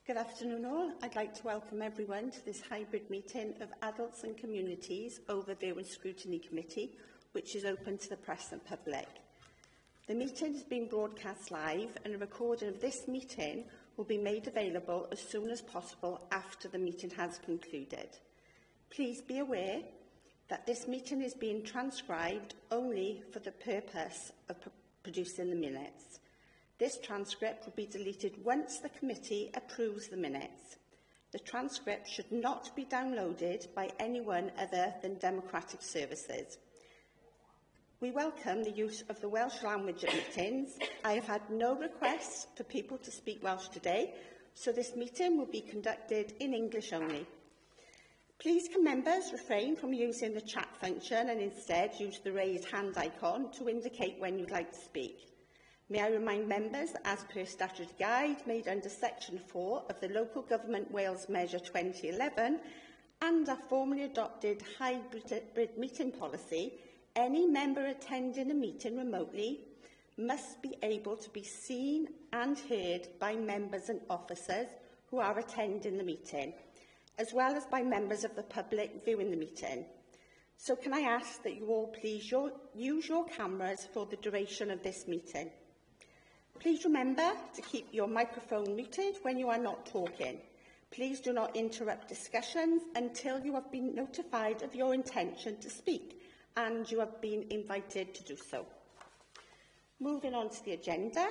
Good afternoon all. I'd like to welcome everyone to this hybrid meeting of Adults and Communities Overview and Scrutiny Committee, which is open to the press and public. The meeting has been broadcast live and a recording of this meeting will be made available as soon as possible after the meeting has concluded. Please be aware that this meeting is being transcribed only for the purpose of producing the minutes. This transcript will be deleted once the committee approves the minutes. The transcript should not be downloaded by anyone other than Democratic Services. We welcome the use of the Welsh language at meetings. I have had no requests for people to speak Welsh today, so this meeting will be conducted in English only. Please can members refrain from using the chat function and instead use the raised hand icon to indicate when you'd like to speak. May I remind members that as per statutory guide made under Section 4 of the Local Government Wales Measure 2011 and our formally adopted hybrid meeting policy, any member attending a meeting remotely must be able to be seen and heard by members and officers who are attending the meeting, as well as by members of the public viewing the meeting. So can I ask that you all please use your cameras for the duration of this meeting. Please remember to keep your microphone muted when you are not talking. Please do not interrupt discussions until you have been notified of your intention to speak and you have been invited to do so. Moving on to the agenda.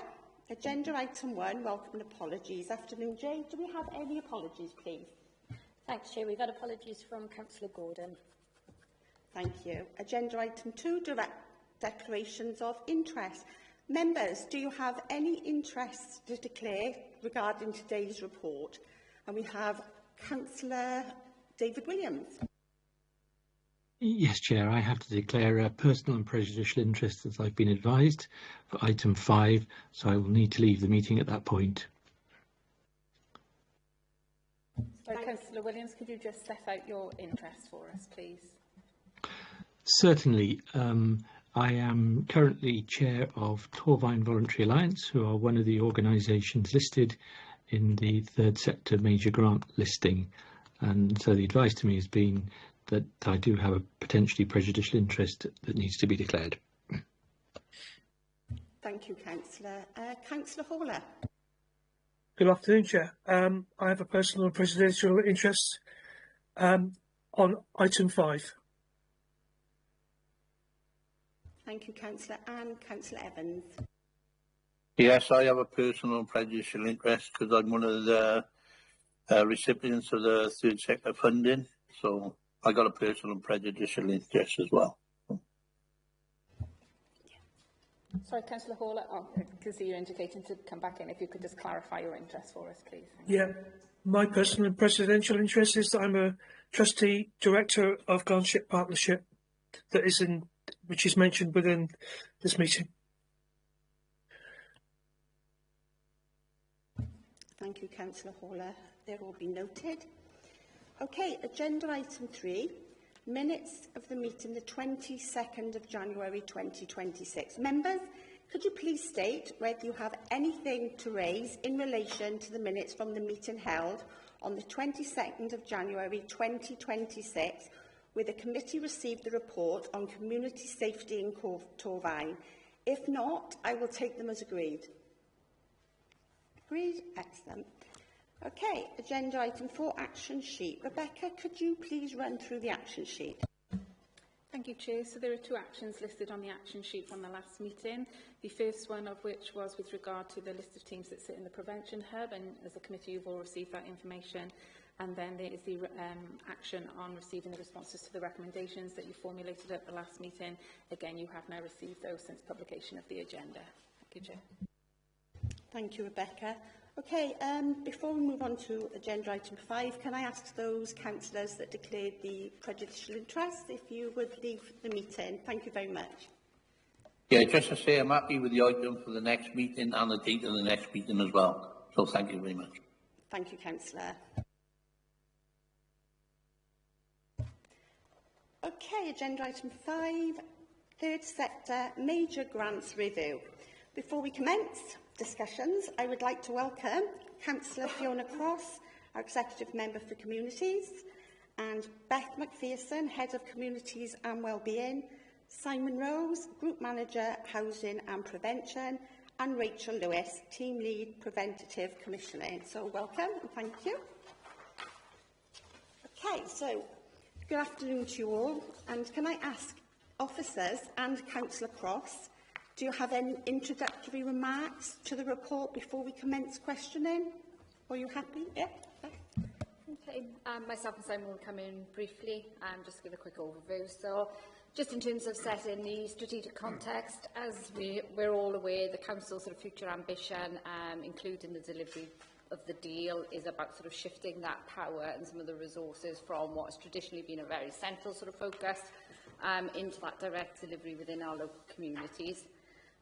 Agenda item 1, welcome and apologies. Afternoon, Jane. Do we have any apologies, please? Thanks, Chair. We've had apologies from Councillor Gordon. Thank you. Agenda item 2, direct declarations of interest. Members, do you have any interest to declare regarding today's report? And we have Councillor David Williams. Yes, Chair, I have to declare a personal and prejudicial interest as I've been advised for item 5, so I will need to leave the meeting at that point. Sorry, Councillor Williams, could you just set out your interest for us, please? Certainly. I am currently chair of Torvine Voluntary Alliance, who are one of the organisations listed in the third sector major grant listing. And so the advice to me has been that I do have a potentially prejudicial interest that needs to be declared. Thank you, Councillor. Councillor Hawler. Good afternoon, Chair. I have a personal and presidential interest on item 5. Thank you, Councillor. And Councillor Evans. Yes, I have a personal and prejudicial interest because I'm one of the recipients of the third sector funding. So I got a personal and prejudicial interest as well. Sorry, Councillor Hall, I can see you're indicating to come back in. If you could just clarify your interest for us, please. Yeah, my personal and presidential interest is that I'm a trustee director of Glanship Partnership that is which is mentioned within this meeting. Thank you, Councillor Hawler. They've all been noted. Okay, agenda item 3, minutes of the meeting the 22nd of January 2026. Members, could you please state whether you have anything to raise in relation to the minutes from the meeting held on the 22nd of January 2026, where the committee received the report on community safety in Torvine? If not, I will take them as agreed. Agreed? Excellent. Okay, agenda item 4, action sheet. Rebecca, could you please run through the action sheet? Thank you, Chair. So there are 2 actions listed on the action sheet from the last meeting. The first one of which was with regard to the list of teams that sit in the Prevention Hub, and as a committee you've all received that information. And then there is the action on receiving the responses to the recommendations that you formulated at the last meeting. Again, you have now received those since publication of the agenda. Thank you, Chair. Thank you, Rebecca. Okay, before we move on to agenda item 5, can I ask those councillors that declared the prejudicial interest if you would leave the meeting? Thank you very much. Yeah, just to say I'm happy with the item for the next meeting and the date of the next meeting as well. So thank you very much. Thank you, Councillor. Okay, agenda item 5, third sector major grants review. Before we commence discussions, I would like to welcome Councillor Fiona Cross, our Executive Member for Communities, and Beth McPherson, Head of Communities and Wellbeing, Simon Rose, Group Manager, Housing and Prevention, and Rachel Lewis, Team Lead, Preventative Commissioning. So welcome and thank you. Okay, so good afternoon to you all, and can I ask officers and Councillor Cross, do you have any introductory remarks to the report before we commence questioning? Are you happy? Yeah? Okay, myself and Simon will come in briefly and just give a quick overview. So, just in terms of setting the strategic context, as we're all aware, the Council's sort of future ambition, including the delivery of the deal, is about sort of shifting that power and some of the resources from what has traditionally been a very central sort of focus into that direct delivery within our local communities.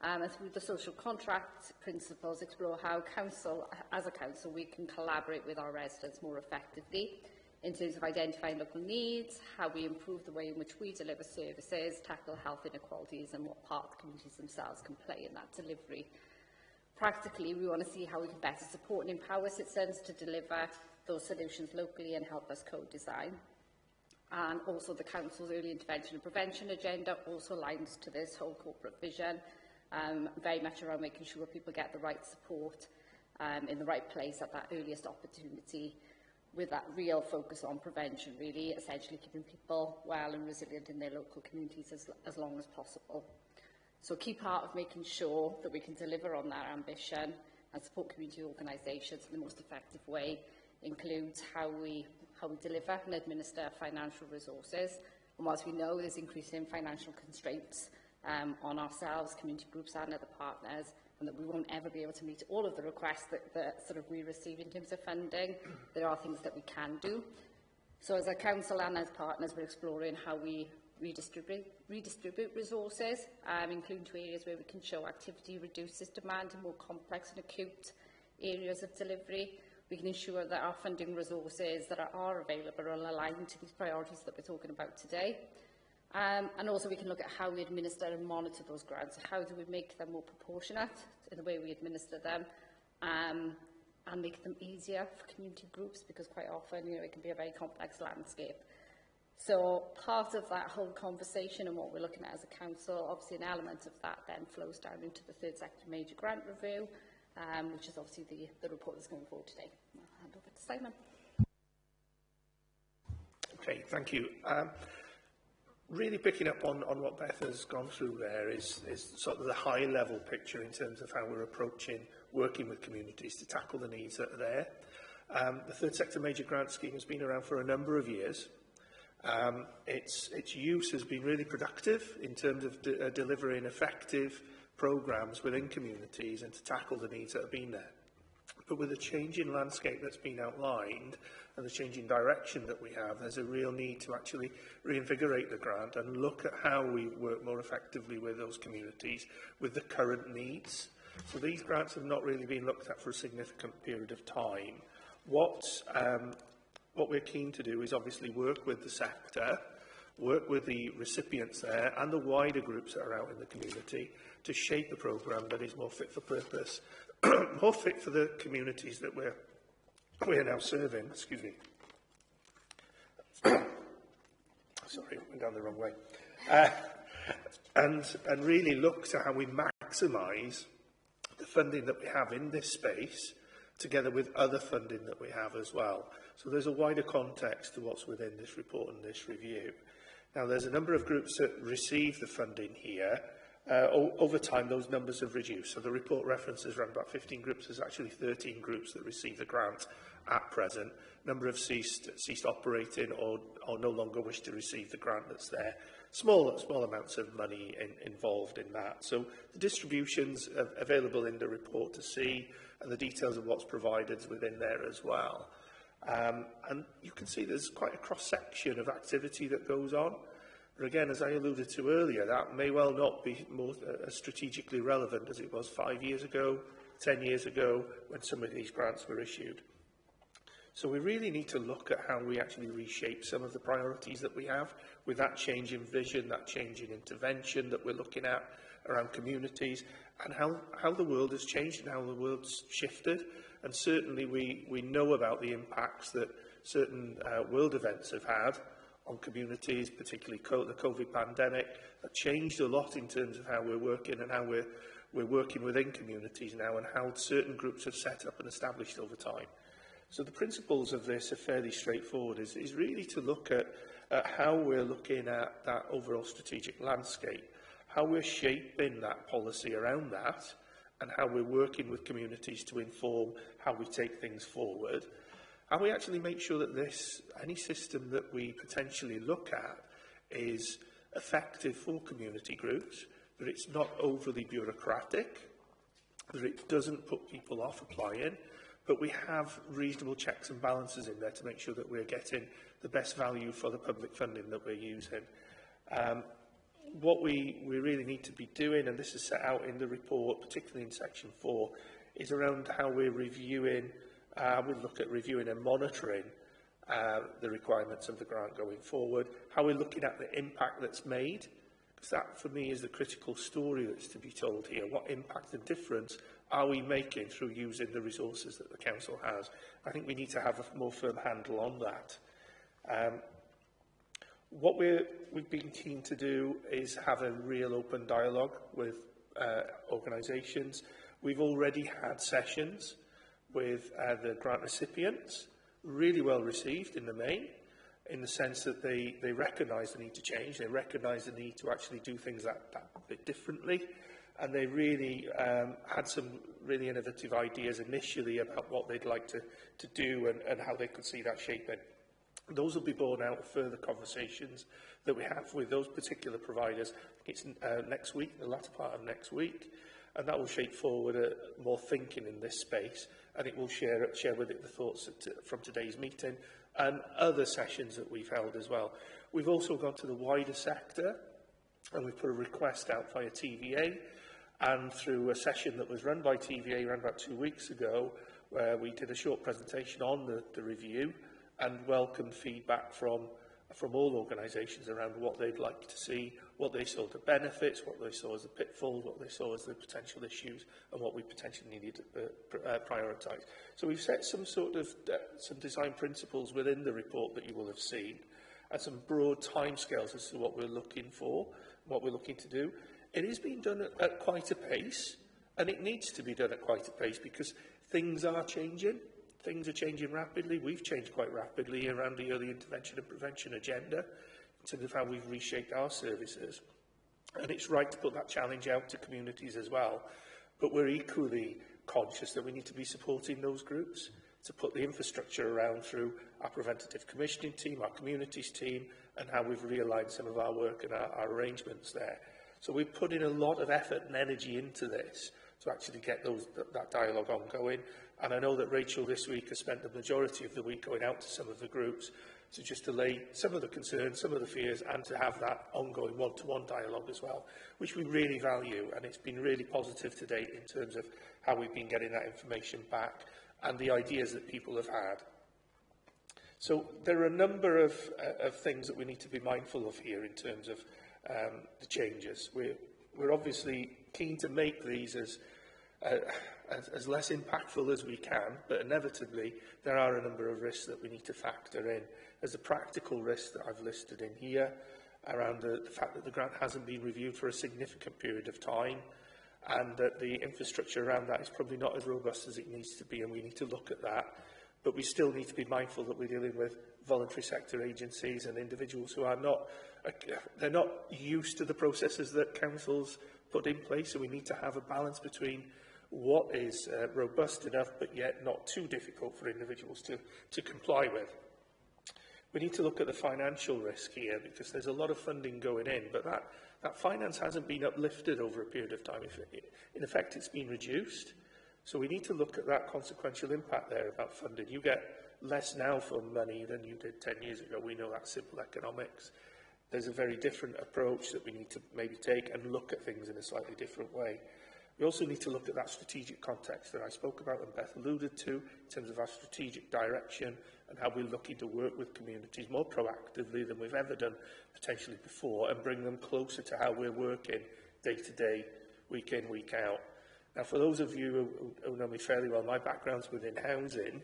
And through the social contract principles, explore how as a council, we can collaborate with our residents more effectively in terms of identifying local needs, how we improve the way in which we deliver services, tackle health inequalities, and what part the communities themselves can play in that delivery. Practically, we want to see how we can better support and empower citizens to deliver those solutions locally and help us co-design. And also the Council's early intervention and prevention agenda also aligns to this whole corporate vision, very much around making sure people get the right support in the right place at that earliest opportunity, with that real focus on prevention, really, essentially keeping people well and resilient in their local communities as long as possible. So a key part of making sure that we can deliver on that ambition and support community organisations in the most effective way includes how we deliver and administer financial resources. And whilst we know there's increasing financial constraints on ourselves, community groups and other partners, and that we won't ever be able to meet all of the requests that sort of we receive in terms of funding, there are things that we can do. So as a council and as partners, we're exploring how we redistribute resources, including to areas where we can show activity reduces demand in more complex and acute areas of delivery. We can ensure that our funding resources that are available are aligned to these priorities that we're talking about today. And also we can look at how we administer and monitor those grants. How do we make them more proportionate in the way we administer them, and make them easier for community groups, because quite often, it can be a very complex landscape. So part of that whole conversation and what we're looking at as a council, obviously an element of that then flows down into the third sector major grant review, which is obviously the report that's going forward today. I'll hand over to Simon. Okay, thank you. Really picking up on what Beth has gone through there is sort of the high-level picture in terms of how we're approaching working with communities to tackle the needs that are there. The third sector major grant scheme has been around for a number of years. Its use has been really productive in terms of delivering effective programmes within communities and to tackle the needs that have been there. But with the changing landscape that's been outlined and the changing direction that we have, there's a real need to actually reinvigorate the grant and look at how we work more effectively with those communities with the current needs. So these grants have not really been looked at for a significant period of time. What we're keen to do is obviously work with the sector, work with the recipients there and the wider groups that are out in the community to shape a programme that is more fit for purpose, more fit for the communities that we're now serving. Excuse me. Sorry, went down the wrong way. And really look to how we maximise the funding that we have in this space, together with other funding that we have as well. So there's a wider context to what's within this report and this review. Now, there's a number of groups that receive the funding here. Over time, those numbers have reduced. So the report references around about 15 groups. There's actually 13 groups that receive the grant at present. A number have ceased operating or no longer wish to receive the grant that's there. Small amounts of money involved in that. So the distributions are available in the report to see, and the details of what's provided within there as well. And you can see there's quite a cross-section of activity that goes on. But again, as I alluded to earlier, that may well not be more strategically relevant as it was 5 years ago, 10 years ago, when some of these grants were issued. So we really need to look at how we actually reshape some of the priorities that we have with that change in vision, that change in intervention that we're looking at around communities, and how the world has changed and how the world's shifted. And certainly we know about the impacts that certain world events have had on communities, particularly the COVID pandemic, that changed a lot in terms of how we're working and how we're working within communities now, and how certain groups have set up and established over time. So the principles of this are fairly straightforward, is really to look at how we're looking at that overall strategic landscape, how we're shaping that policy around that, and how we're working with communities to inform how we take things forward. And we actually make sure that any system that we potentially look at is effective for community groups, that it's not overly bureaucratic, that it doesn't put people off applying, but we have reasonable checks and balances in there to make sure that we're getting the best value for the public funding that we're using. What we really need to be doing, and this is set out in the report, particularly in section 4, is around how we're reviewing, we look at reviewing and monitoring the requirements of the grant going forward, how we're looking at the impact that's made, because that for me is the critical story that's to be told here. What impact and difference are we making through using the resources that the council has? I think we need to have a more firm handle on that. What we've been keen to do is have a real open dialogue with organisations. We've already had sessions with the grant recipients, really well received in the main, in the sense that they recognise the need to change, they recognise the need to actually do things that bit differently, and they really had some really innovative ideas initially about what they'd like to do and how they could see that shaping. Those will be borne out of further conversations that we have with those particular providers. It's next week, the latter part of next week, and that will shape forward more thinking in this space, and it will share with it the thoughts from today's meeting and other sessions that we've held as well. We've also gone to the wider sector, and we've put a request out via TVA, and through a session that was run by TVA around about 2 weeks ago, where we did a short presentation on the review and welcomed feedback from all organisations around what they'd like to see, what they saw the benefits, what they saw as the pitfalls, what they saw as the potential issues, and what we potentially needed to prioritise. So we've set some sort of some design principles within the report that you will have seen, and some broad timescales as to what we're looking for, what we're looking to do. It is being done at quite a pace, and it needs to be done at quite a pace because things are changing. Things are changing rapidly. We've changed quite rapidly around the early intervention and prevention agenda in terms of how we've reshaped our services. And it's right to put that challenge out to communities as well. But we're equally conscious that we need to be supporting those groups, to put the infrastructure around through our preventative commissioning team, our communities team, and how we've realigned some of our work and our arrangements there. So we've put in a lot of effort and energy into this to actually get that dialogue ongoing. And I know that Rachel this week has spent the majority of the week going out to some of the groups to just allay some of the concerns, some of the fears, and to have that ongoing one-to-one dialogue as well, which we really value. And it's been really positive to date in terms of how we've been getting that information back and the ideas that people have had. So there are a number of things that we need to be mindful of here in terms of the changes. We're obviously keen to make these as less impactful as we can, but inevitably there are a number of risks that we need to factor in. There's a practical risk that I've listed in here around the fact that the grant hasn't been reviewed for a significant period of time, and that the infrastructure around that is probably not as robust as it needs to be, and we need to look at that. But we still need to be mindful that we're dealing with voluntary sector agencies and individuals who are not used to the processes that councils put in place, so we need to have a balance between what is robust enough but yet not too difficult for individuals to comply with. We need to look at the financial risk here, because there's a lot of funding going in, but that finance hasn't been uplifted over a period of time. In effect, it's been reduced. So we need to look at that consequential impact there about funding. You get less now for money than you did 10 years ago. We know that's simple economics. There's a very different approach that we need to maybe take and look at things in a slightly different way. We also need to look at that strategic context that I spoke about and Beth alluded to in terms of our strategic direction and how we're looking to work with communities more proactively than we've ever done potentially before, and bring them closer to how we're working day to day, week in, week out. Now, for those of you who know me fairly well, my background's within housing.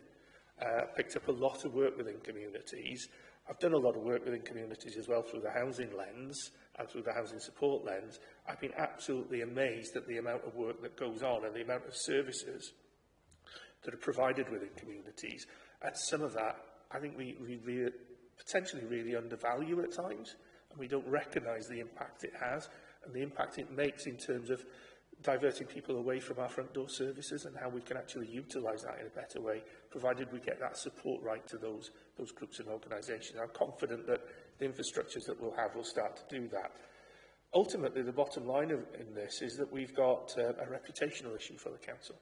Picked up a lot of work within communities. I've done a lot of work within communities as well through the housing lens and through the housing support lens. I've been absolutely amazed at the amount of work that goes on and the amount of services that are provided within communities. And some of that, I think we potentially really undervalue at times, and we don't recognise the impact it has and the impact it makes in terms of diverting people away from our front door services and how we can actually utilise that in a better way, provided we get that support right to those groups and organisations. I'm confident that the infrastructures that we'll have will start to do that. Ultimately, the bottom line in this is that we've got a reputational issue for the council.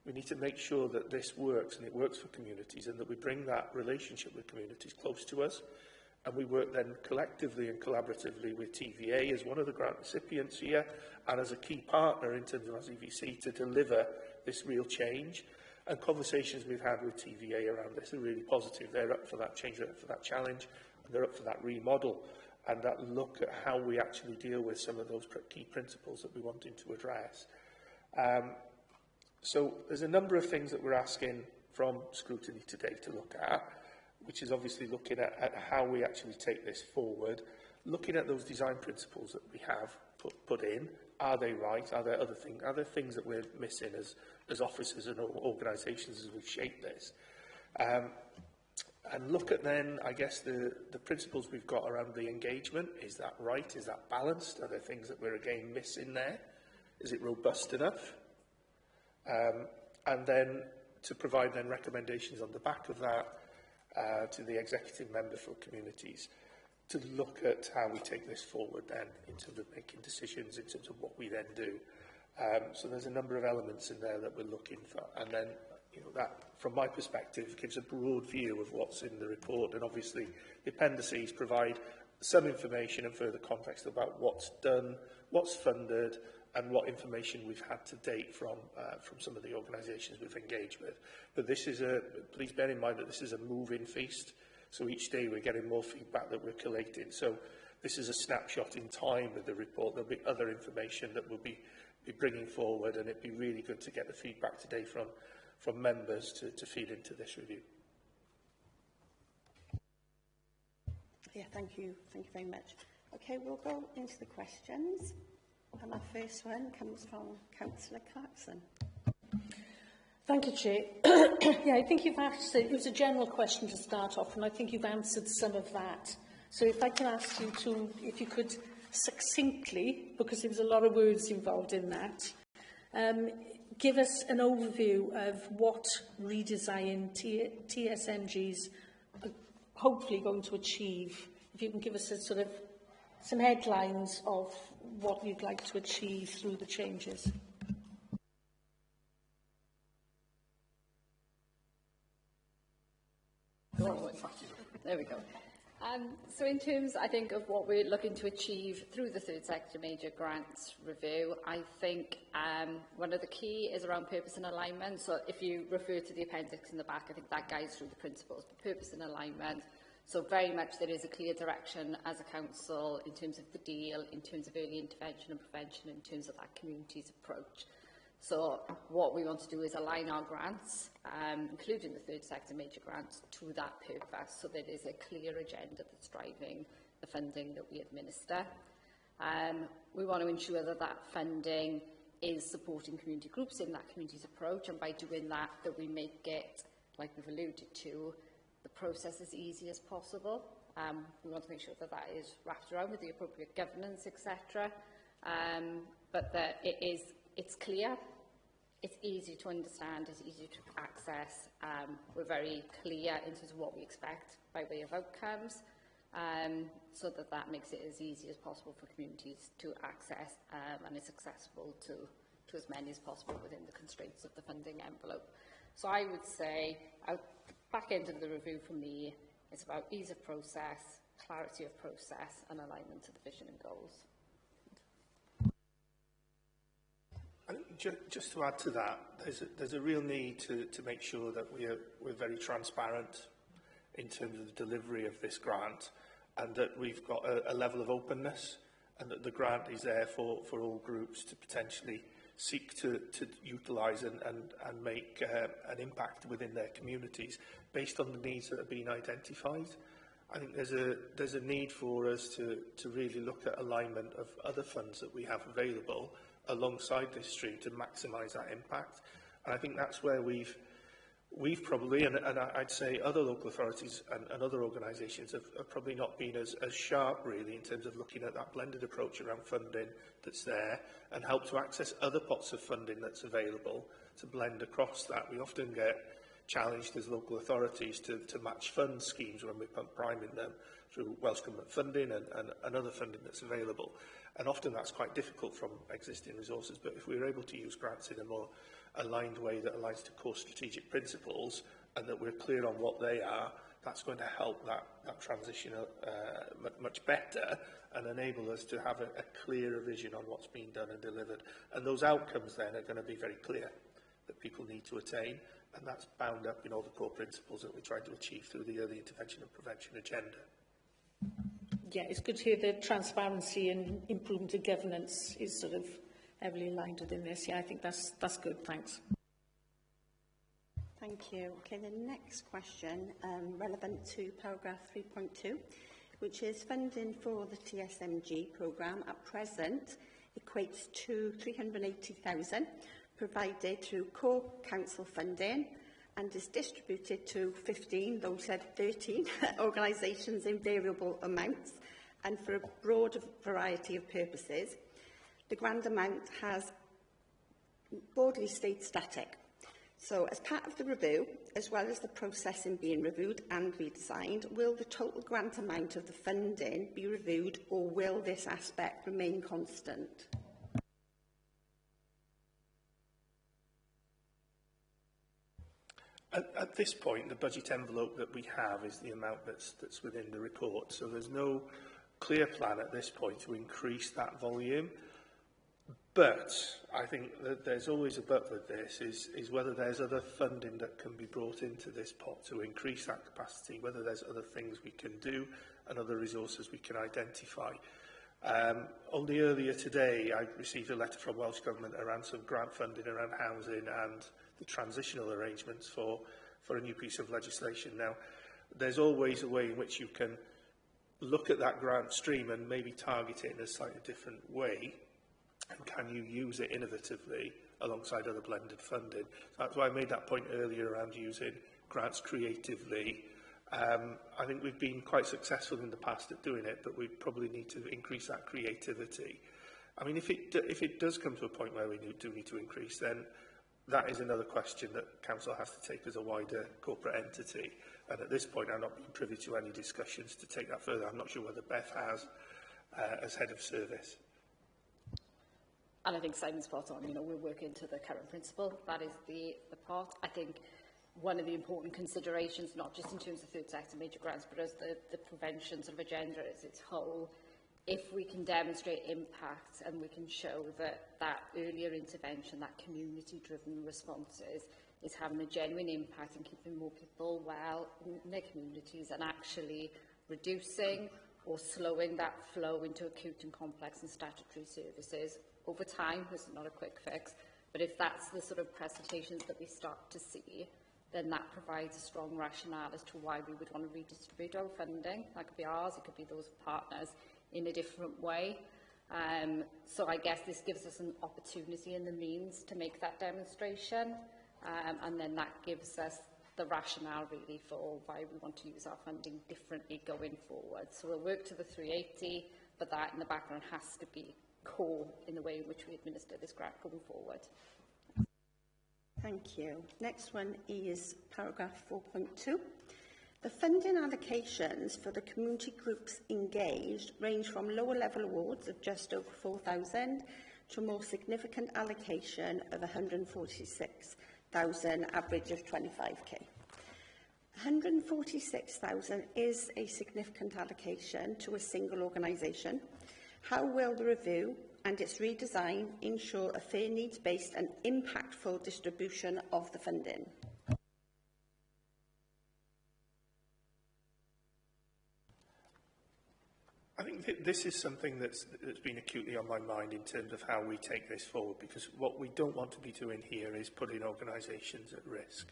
We need to make sure that this works and it works for communities, and that we bring that relationship with communities close to us. And we work then collectively and collaboratively with TVA as one of the grant recipients here and as a key partner in terms of our EVC to deliver this real change. And conversations we've had with TVA around this are really positive. They're up for that change, they're up for that challenge, and they're up for that remodel and that look at how we actually deal with some of those key principles that we wanted to address. So there's a number of things that we're asking from Scrutiny today to look at, which is obviously looking at how we actually take this forward, looking at those design principles that we have put in. Are they right? Are there other things? Are there things that we're missing as officers and organisations as we've shaped this? And look at then, I guess, the principles we've got around the engagement. Is that right? Is that balanced? Are there things that we're again missing there? Is it robust enough? And then to provide then recommendations on the back of that to the executive member for communities to look at how we take this forward then in terms of making decisions, in terms of what we then do. So there's a number of elements in there that we're looking for. And then, that, from my perspective, gives a broad view of what's in the report. And obviously, the appendices provide some information and further context about what's done, what's funded, and what information we've had to date from some of the organisations we've engaged with. But this is please bear in mind that this is a moving feast. So each day we're getting more feedback that we're collating. So this is a snapshot in time with the report. There'll be other information that we'll be bringing forward, and it'd be really good to get the feedback today from members to feed into this review. Yeah, thank you. Thank you very much. Okay, we'll go into the questions. And our first one comes from Councillor Clarkson. Thank you, Chair. Yeah, I think you've asked, it was a general question to start off, and I think you've answered some of that. So if I can ask you to, if you could succinctly, because there was a lot of words involved in that, give us an overview of what redesign TSMGs are hopefully going to achieve. If you can give us a sort of some headlines of what you'd like to achieve through the changes. There we go. So in terms, I think, of what we're looking to achieve through the third sector major grants review, I think one of the key is around purpose and alignment. So if you refer to the appendix in the back, I think that guides through the principles, but purpose and alignment. So very much there is a clear direction as a council in terms of the deal, in terms of early intervention and prevention, in terms of that community's approach. So what we want to do is align our grants, including the third sector major grants, to that purpose. So there is a clear agenda that's driving the funding that we administer. We want to ensure that that funding is supporting community groups in that community's approach, and by doing that, that we make it, like we've alluded to, the process as easy as possible. We want to make sure that that is wrapped around with the appropriate governance, etc. But that it's clear, it's easy to understand, it's easy to access. We're very clear in terms of what we expect by way of outcomes, so that makes it as easy as possible for communities to access, and it's accessible to as many as possible within the constraints of the funding envelope. So I would say, back end of the review for me, it's about ease of process, clarity of process, and alignment to the vision and goals. I think just to add to that, there's a real need to make sure that we're very transparent in terms of the delivery of this grant, and that we've got a level of openness, and that the grant is there for all groups to potentially seek to utilise and make an impact within their communities based on the needs that have been identified. I think there's a need for us to really look at alignment of other funds that we have available alongside this stream to maximise that impact. And I think that's where we've probably, and I'd say other local authorities and other organisations have probably not been as sharp really in terms of looking at that blended approach around funding that's there and help to access other pots of funding that's available to blend across that. We often get challenged as local authorities to match fund schemes when we're priming them through Welsh Government funding and other funding that's available. And often that's quite difficult from existing resources, but if we're able to use grants in a more aligned way that aligns to core strategic principles and that we're clear on what they are, that's going to help that transition much better and enable us to have a clearer vision on what's being done and delivered. And those outcomes then are going to be very clear that people need to attain, and that's bound up in all the core principles that we're trying to achieve through the early intervention and prevention agenda. Yeah, it's good to hear the transparency and improvement of governance is sort of heavily aligned within this. Yeah, I think that's good. Thanks. Thank you. Okay, the next question relevant to paragraph 3.2, which is funding for the TSMG programme at present equates to 380,000 provided through core council funding and is distributed to 15, though said 13, organisations in variable amounts and for a broad variety of purposes. The grant amount has broadly stayed static. So as part of the review, as well as the process in being reviewed and redesigned, will the total grant amount of the funding be reviewed, or will this aspect remain constant? At this point, the budget envelope that we have is the amount that's within the report. So there's no clear plan at this point to increase that volume. But I think that there's always a but with this, is whether there's other funding that can be brought into this pot to increase that capacity, whether there's other things we can do and other resources we can identify. Only earlier today, I received a letter from Welsh Government around some grant funding around housing and the transitional arrangements for a new piece of legislation. Now, there's always a way in which you can look at that grant stream and maybe target it in a slightly different way. And can you use it innovatively alongside other blended funding? So that's why I made that point earlier around using grants creatively. I think we've been quite successful in the past at doing it, but we probably need to increase that creativity. I mean, if it does come to a point where we do need to increase, then that is another question that Council has to take as a wider corporate entity. And at this point, I'm not being privy to any discussions to take that further. I'm not sure whether Beth has as head of service. And I think Simon's spot on. You know, we're working to the current principle. That is the part. I think one of the important considerations, not just in terms of third sector major grants, but as the prevention sort of agenda as its whole, if we can demonstrate impact and we can show that earlier intervention, that community-driven responses is having a genuine impact and keeping more people well in their communities and actually reducing or slowing that flow into acute and complex and statutory services over time. This is not a quick fix, but if that's the sort of presentations that we start to see, then that provides a strong rationale as to why we would want to redistribute our funding. That could be ours, it could be those partners in a different way. So I guess this gives us an opportunity and the means to make that demonstration, and then that gives us the rationale really for why we want to use our funding differently going forward. So we'll work to the 380, but that in the background has to be core in the way in which we administer this grant going forward. Thank you. Next one is paragraph 4.2. The funding allocations for the community groups engaged range from lower level awards of just over 4,000 to a more significant allocation of 146,000, average of 25k. 146,000 is a significant allocation to a single organisation. How will the review and its redesign ensure a fair needs-based and impactful distribution of the funding? I think this is something that's been acutely on my mind in terms of how we take this forward, because what we don't want to be doing here is putting organisations at risk.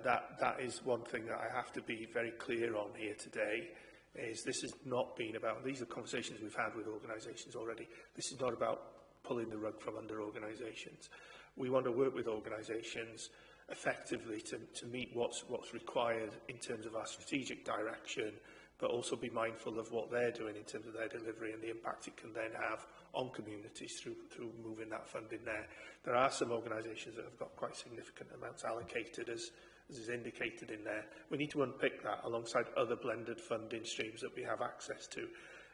That is one thing that I have to be very clear on here today, is this has not been about, these are conversations we've had with organisations already, this is not about pulling the rug from under organisations. We want to work with organisations effectively to meet what's required in terms of our strategic direction, but also be mindful of what they're doing in terms of their delivery and the impact it can then have on communities through moving that funding there. There are some organisations that have got quite significant amounts allocated, as is indicated in there. We need to unpick that alongside other blended funding streams that we have access to.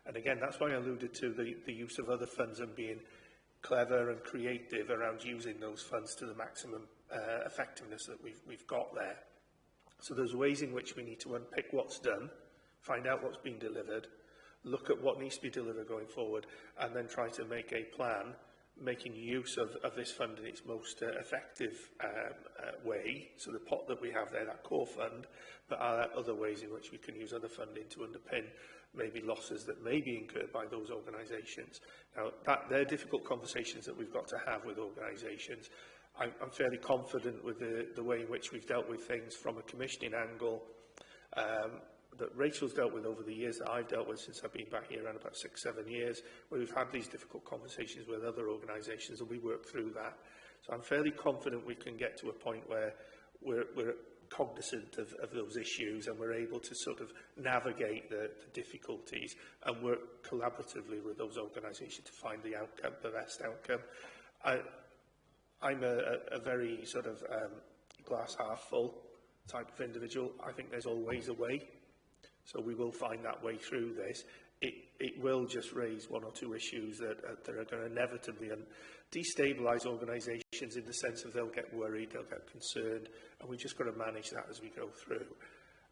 And again, that's why I alluded to the use of other funds and being clever and creative around using those funds to the maximum effectiveness that we've got there. So there's ways in which we need to unpick what's done, find out what's been delivered, look at what needs to be delivered going forward, and then try to make a plan, making use of this fund in its most effective way. So the pot that we have there, that core fund, but are there other ways in which we can use other funding to underpin maybe losses that may be incurred by those organisations. Now, they're difficult conversations that we've got to have with organisations. I'm fairly confident with the way in which we've dealt with things from a commissioning angle that Rachel's dealt with over the years, that I've dealt with since I've been back here around about 6-7 years, where we've had these difficult conversations with other organisations and we work through that. So I'm fairly confident we can get to a point where we're cognizant of those issues and we're able to sort of navigate the difficulties and work collaboratively with those organisations to find the outcome, the best outcome. I'm a very sort of glass half full type of individual. I think there's always a way. So we will find that way through this. It will just raise one or two issues that are going to inevitably destabilise organisations in the sense of they'll get worried, they'll get concerned, and we've just got to manage that as we go through.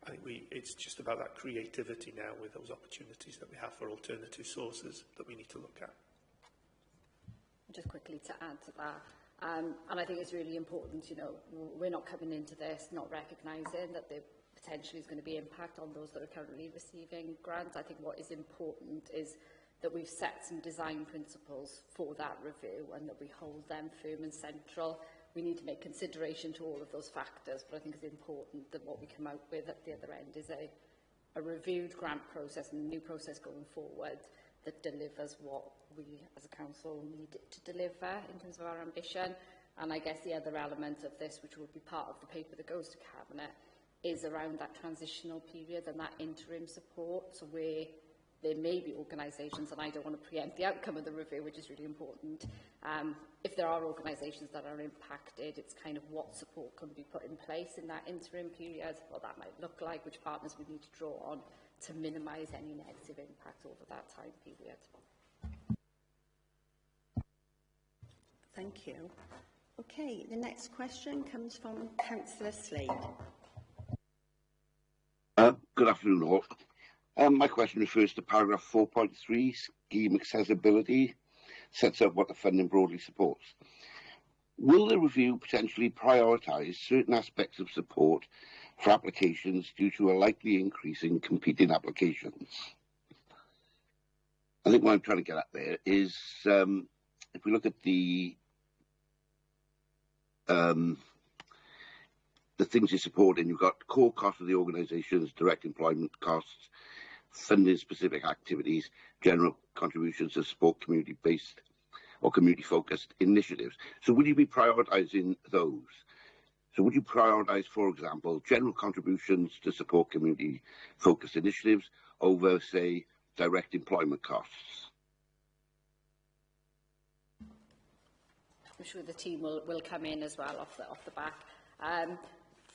I think it's just about that creativity now with those opportunities that we have for alternative sources that we need to look at. Just quickly to add to that, and I think it's really important, you know, we're not coming into this not recognising that there potentially is going to be impact on those that are currently receiving grants. I think what is important is that we've set some design principles for that review and that we hold them firm and central. We need to make consideration to all of those factors, but I think it's important that what we come out with at the other end is a reviewed grant process and a new process going forward that delivers what we as a council need it to deliver in terms of our ambition. And I guess the other element of this, which will be part of the paper that goes to Cabinet, is around that transitional period and that interim support. So where there may be organisations, and I don't want to preempt the outcome of the review, which is really important, if there are organisations that are impacted, it's kind of what support can be put in place in that interim period, what that might look like, which partners we need to draw on to minimise any negative impact over that time period. Thank you. Okay, the next question comes from Councillor Slade. Good afternoon all. My question refers to paragraph 4.3, scheme accessibility, sets out what the funding broadly supports. Will the review potentially prioritise certain aspects of support for applications due to a likely increase in competing applications? I think what I'm trying to get at there is, if we look at the things you're supporting, you've got core costs of the organisations, direct employment costs, funding specific activities, general contributions to support community-based or community-focused initiatives. So would you be prioritising those? So would you prioritise, for example, general contributions to support community-focused initiatives over, say, direct employment costs? I'm sure the team will come in as well off the back.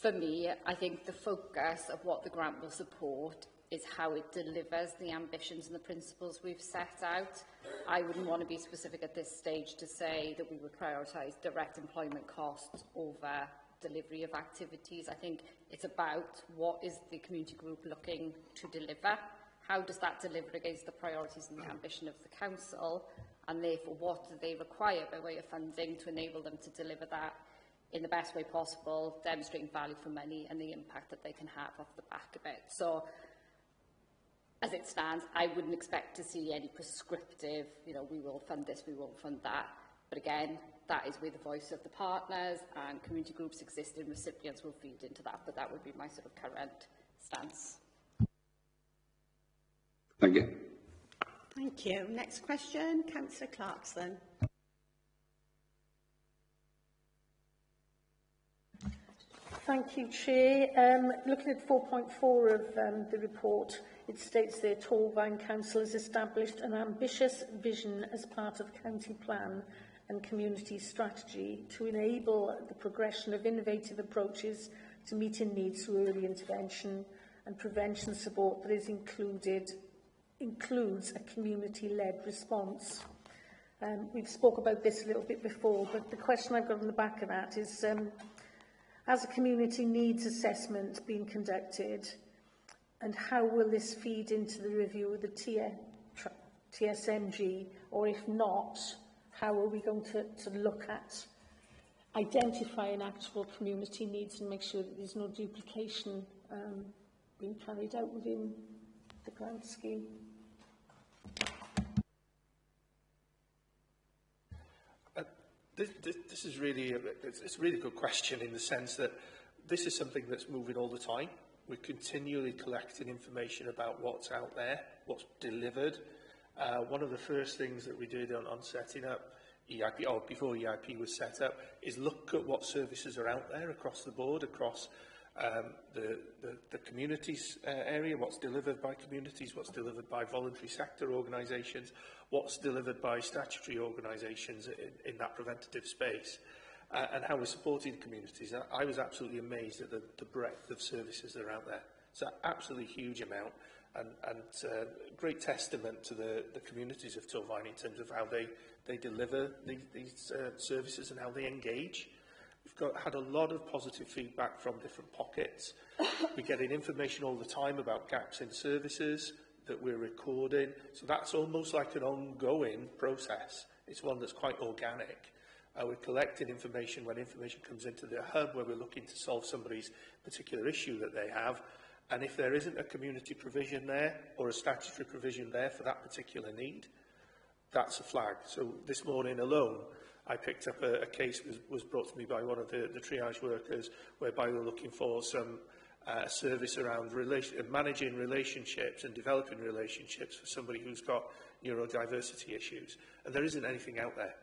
For me, I think the focus of what the grant will support is how it delivers the ambitions and the principles we've set out. I wouldn't want to be specific at this stage to say that we would prioritise direct employment costs over delivery of activities. I think it's about what is the community group looking to deliver, how does that deliver against the priorities and the ambition of the council, and therefore what do they require by way of funding to enable them to deliver that in the best way possible, demonstrating value for money and the impact that they can have off the back of it. So as it stands, I wouldn't expect to see any prescriptive, you know, we will fund this, we won't fund that. But again, that is where the voice of the partners and community groups exist, and recipients will feed into that. But that would be my sort of current stance. Thank you. Thank you. Next question, Councillor Clarkson. Thank you, Chair. Looking at 4.4 of the report, it states there Torvine Council has established an ambitious vision as part of county plan and community strategy to enable the progression of innovative approaches to meeting needs through early intervention and prevention support that includes a community-led response. We've spoke about this a little bit before, but the question I've got on the back of that is, has a community needs assessment been conducted, and how will this feed into the review of the TSMG, or if not, how are we going to look at identifying actual community needs and make sure that there's no duplication being carried out within the grant scheme? This is really it's a really good question, in the sense that this is something that's moving all the time. We're continually collecting information about what's out there, what's delivered. One of the first things that we did on setting up EIP, or before EIP was set up, is look at what services are out there across the board, across the communities area, what's delivered by communities, what's delivered by voluntary sector organisations, what's delivered by statutory organisations in that preventative space, and how we're supporting communities. I was absolutely amazed at the breadth of services that are out there. It's an absolutely huge amount, and great testament to the communities of Torvine in terms of how they deliver these services and how they engage. We've had a lot of positive feedback from different pockets. We're getting information all the time about gaps in services that we're recording. So that's almost like an ongoing process. It's one that's quite organic. We're collecting information when information comes into the hub, where we're looking to solve somebody's particular issue that they have. And if there isn't a community provision there or a statutory provision there for that particular need, that's a flag. So this morning alone, I picked up a case was brought to me by one of the triage workers, whereby we're looking for some service around managing relationships and developing relationships for somebody who's got neurodiversity issues. And there isn't anything out there.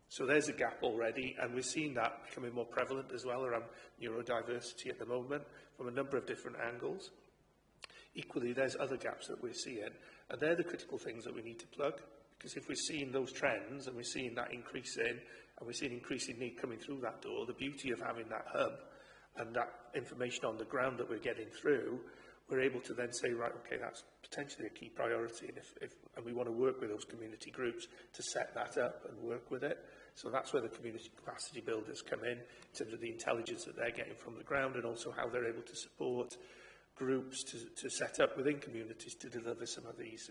So there's a gap already, and we're seeing that becoming more prevalent as well around neurodiversity at the moment from a number of different angles. Equally, there's other gaps that we're seeing, and they're the critical things that we need to plug. Because if we're seeing those trends and we're seeing that increasing, and we're seeing increasing need coming through that door, the beauty of having that hub and that information on the ground that we're getting through, we're able to then say, right, okay, that's potentially a key priority, and we want to work with those community groups to set that up and work with it. So that's where the community capacity builders come in terms of the intelligence that they're getting from the ground, and also how they're able to support groups to set up within communities to deliver some of these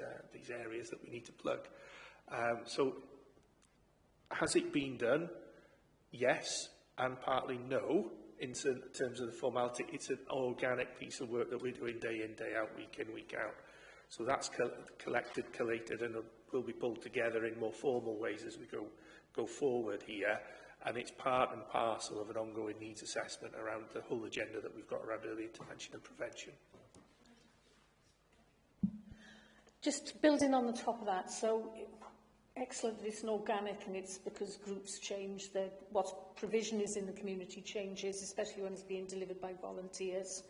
areas that we need to plug. So has it been done? Yes, and partly no, in terms of the formality. It's an organic piece of work that we're doing day in, day out, week in, week out. So that's collected, collated, and will be pulled together in more formal ways as we go forward here. And it's part and parcel of an ongoing needs assessment around the whole agenda that we've got around early intervention and prevention. Just building on the top of that, so excellent that it's an organic, and it's because groups change, what provision is in the community changes, especially when it's being delivered by volunteers.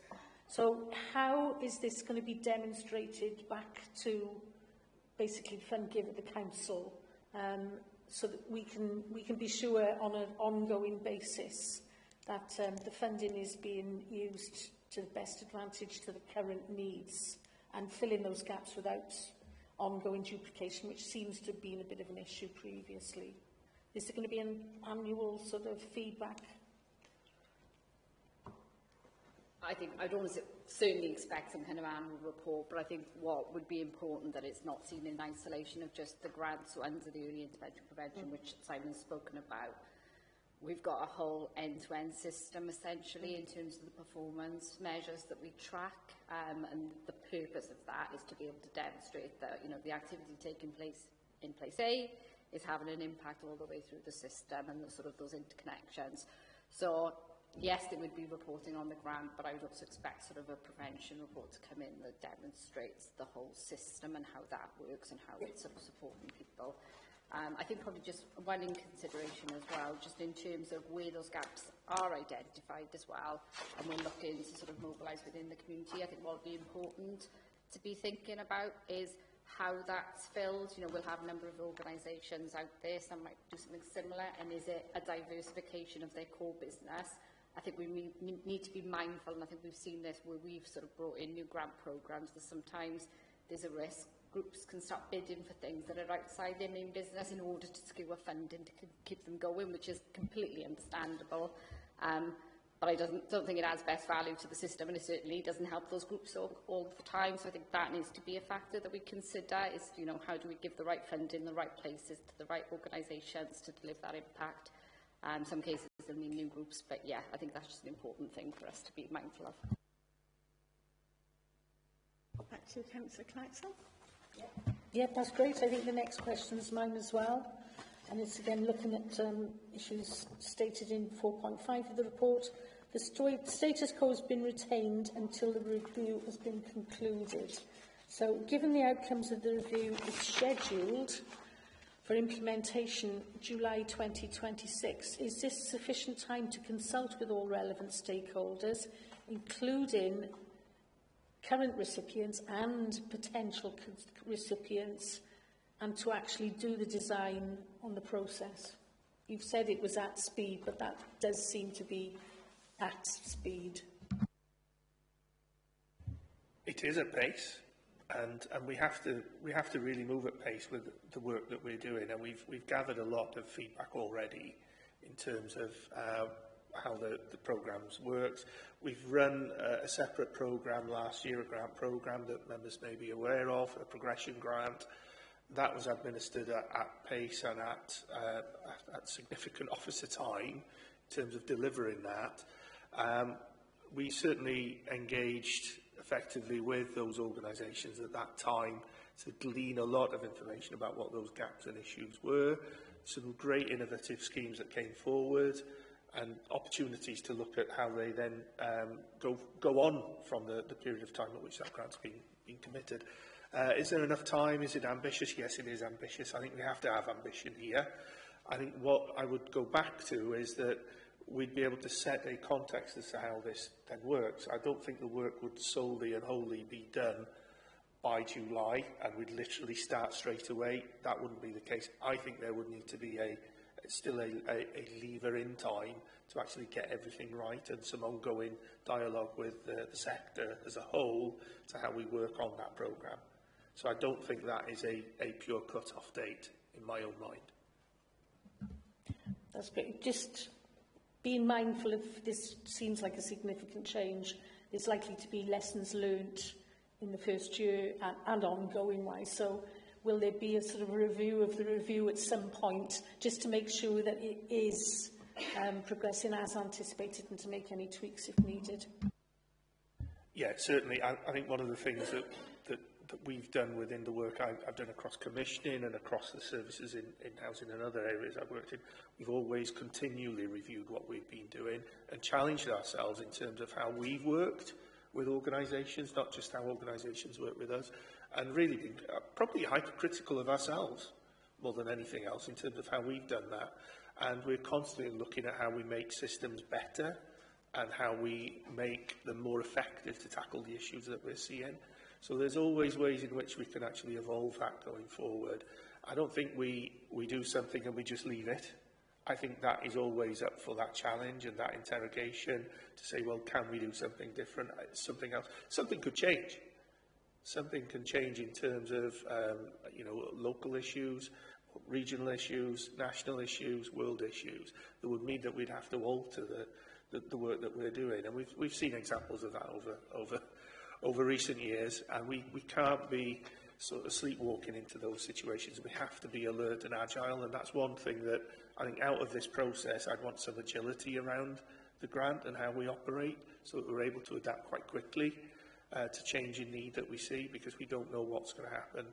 So how is this going to be demonstrated back to basically fund give at the council, so that we can be sure on an ongoing basis that the funding is being used to the best advantage to the current needs and fill in those gaps without ongoing duplication, which seems to have been a bit of an issue previously. Is there going to be an annual sort of feedback? I don't certainly expect some kind of annual report, but I think what would be important that it's not seen in isolation of just the grants under the early intervention prevention, which Simon's spoken about. we've got a whole end-to-end system essentially in terms of the performance measures that we track, and the purpose of that is to be able to demonstrate that, you know, the activity taking place in place A is having an impact all the way through the system and those interconnections. So yes, it would be reporting on the grant, but I would also expect sort of a prevention report to come in that demonstrates the whole system and how that works and how it's sort of supporting people. I think probably just one in consideration as well, just in terms of where those gaps are identified as well, and we're looking to sort of mobilise within the community. I think what would be important to be thinking about is how that's filled. You know, we'll have a number of organisations out there, some might do something similar, and is it a diversification of their core business? I think we need to be mindful, and I think we've seen this where we've sort of brought in new grant programmes, that sometimes there's a risk groups can start bidding for things that are outside their main business in order to secure funding to keep them going, which is completely understandable. But I don't think it adds best value to the system, and it certainly doesn't help those groups all the time. So I think that needs to be a factor that we consider, is, you know, how do we give the right funding in the right places to the right organisations to deliver that impact. In some cases they'll need new groups, but yeah, I think that's just an important thing for us to be mindful of. Back to Councillor Clarkson. Yeah, that's great. I think the next question is mine as well. And it's again looking at issues stated in 4.5 of the report. The status quo has been retained until the review has been concluded. So, given the outcomes of the review is scheduled for implementation July 2026, is this sufficient time to consult with all relevant stakeholders, including current recipients and potential recipients, and to actually do the design on the process? You've said it was at speed, but that does seem to be at speed. It is at pace, and we have to really move at pace with the work that we're doing, and we've gathered a lot of feedback already in terms of how the programmes works. We've run a separate programme last year, a grant programme that members may be aware of, a progression grant. That was administered at pace and at significant officer time in terms of delivering that. We certainly engaged effectively with those organisations at that time to glean a lot of information about what those gaps and issues were. Some great innovative schemes that came forward, and opportunities to look at how they then go on from the period of time at which that grant's been committed. Is there enough time? Is it ambitious? Yes, it is ambitious. I think we have to have ambition here. I think what I would go back to is that we'd be able to set a context as to how this then works. I don't think the work would solely and wholly be done by July and we'd literally start straight away. That wouldn't be the case. I think there would need to be still a lever in time to actually get everything right, and some ongoing dialogue with the sector as a whole to how we work on that programme. So I don't think that is a pure cut-off date in my own mind. That's great. Just being mindful, if this seems like a significant change, there's likely to be lessons learnt in the first year and ongoing-wise. So will there be a sort of review of the review at some point, just to make sure that it is progressing as anticipated and to make any tweaks if needed? Yeah, certainly. I think one of the things that we've done within the work I've done across commissioning and across the services in housing and other areas I've worked in, we've always continually reviewed what we've been doing and challenged ourselves in terms of how we've worked with organisations, not just how organisations work with us, and really been probably hypercritical of ourselves more than anything else in terms of how we've done that. And we're constantly looking at how we make systems better and how we make them more effective to tackle the issues that we're seeing. So there's always ways in which we can actually evolve that going forward. I don't think we do something and we just leave it. I think that is always up for that challenge and that interrogation to say, well, can we do something different, something else? Something could change. Something can change in terms of, local issues, regional issues, national issues, world issues. That would mean that we'd have to alter the work that we're doing. And we've seen examples of that over recent years, and we can't be sort of sleepwalking into those situations. We have to be alert and agile, and that's one thing that I think out of this process, I'd want some agility around the grant and how we operate, so that we're able to adapt quite quickly to changing need that we see, because we don't know what's going to happen,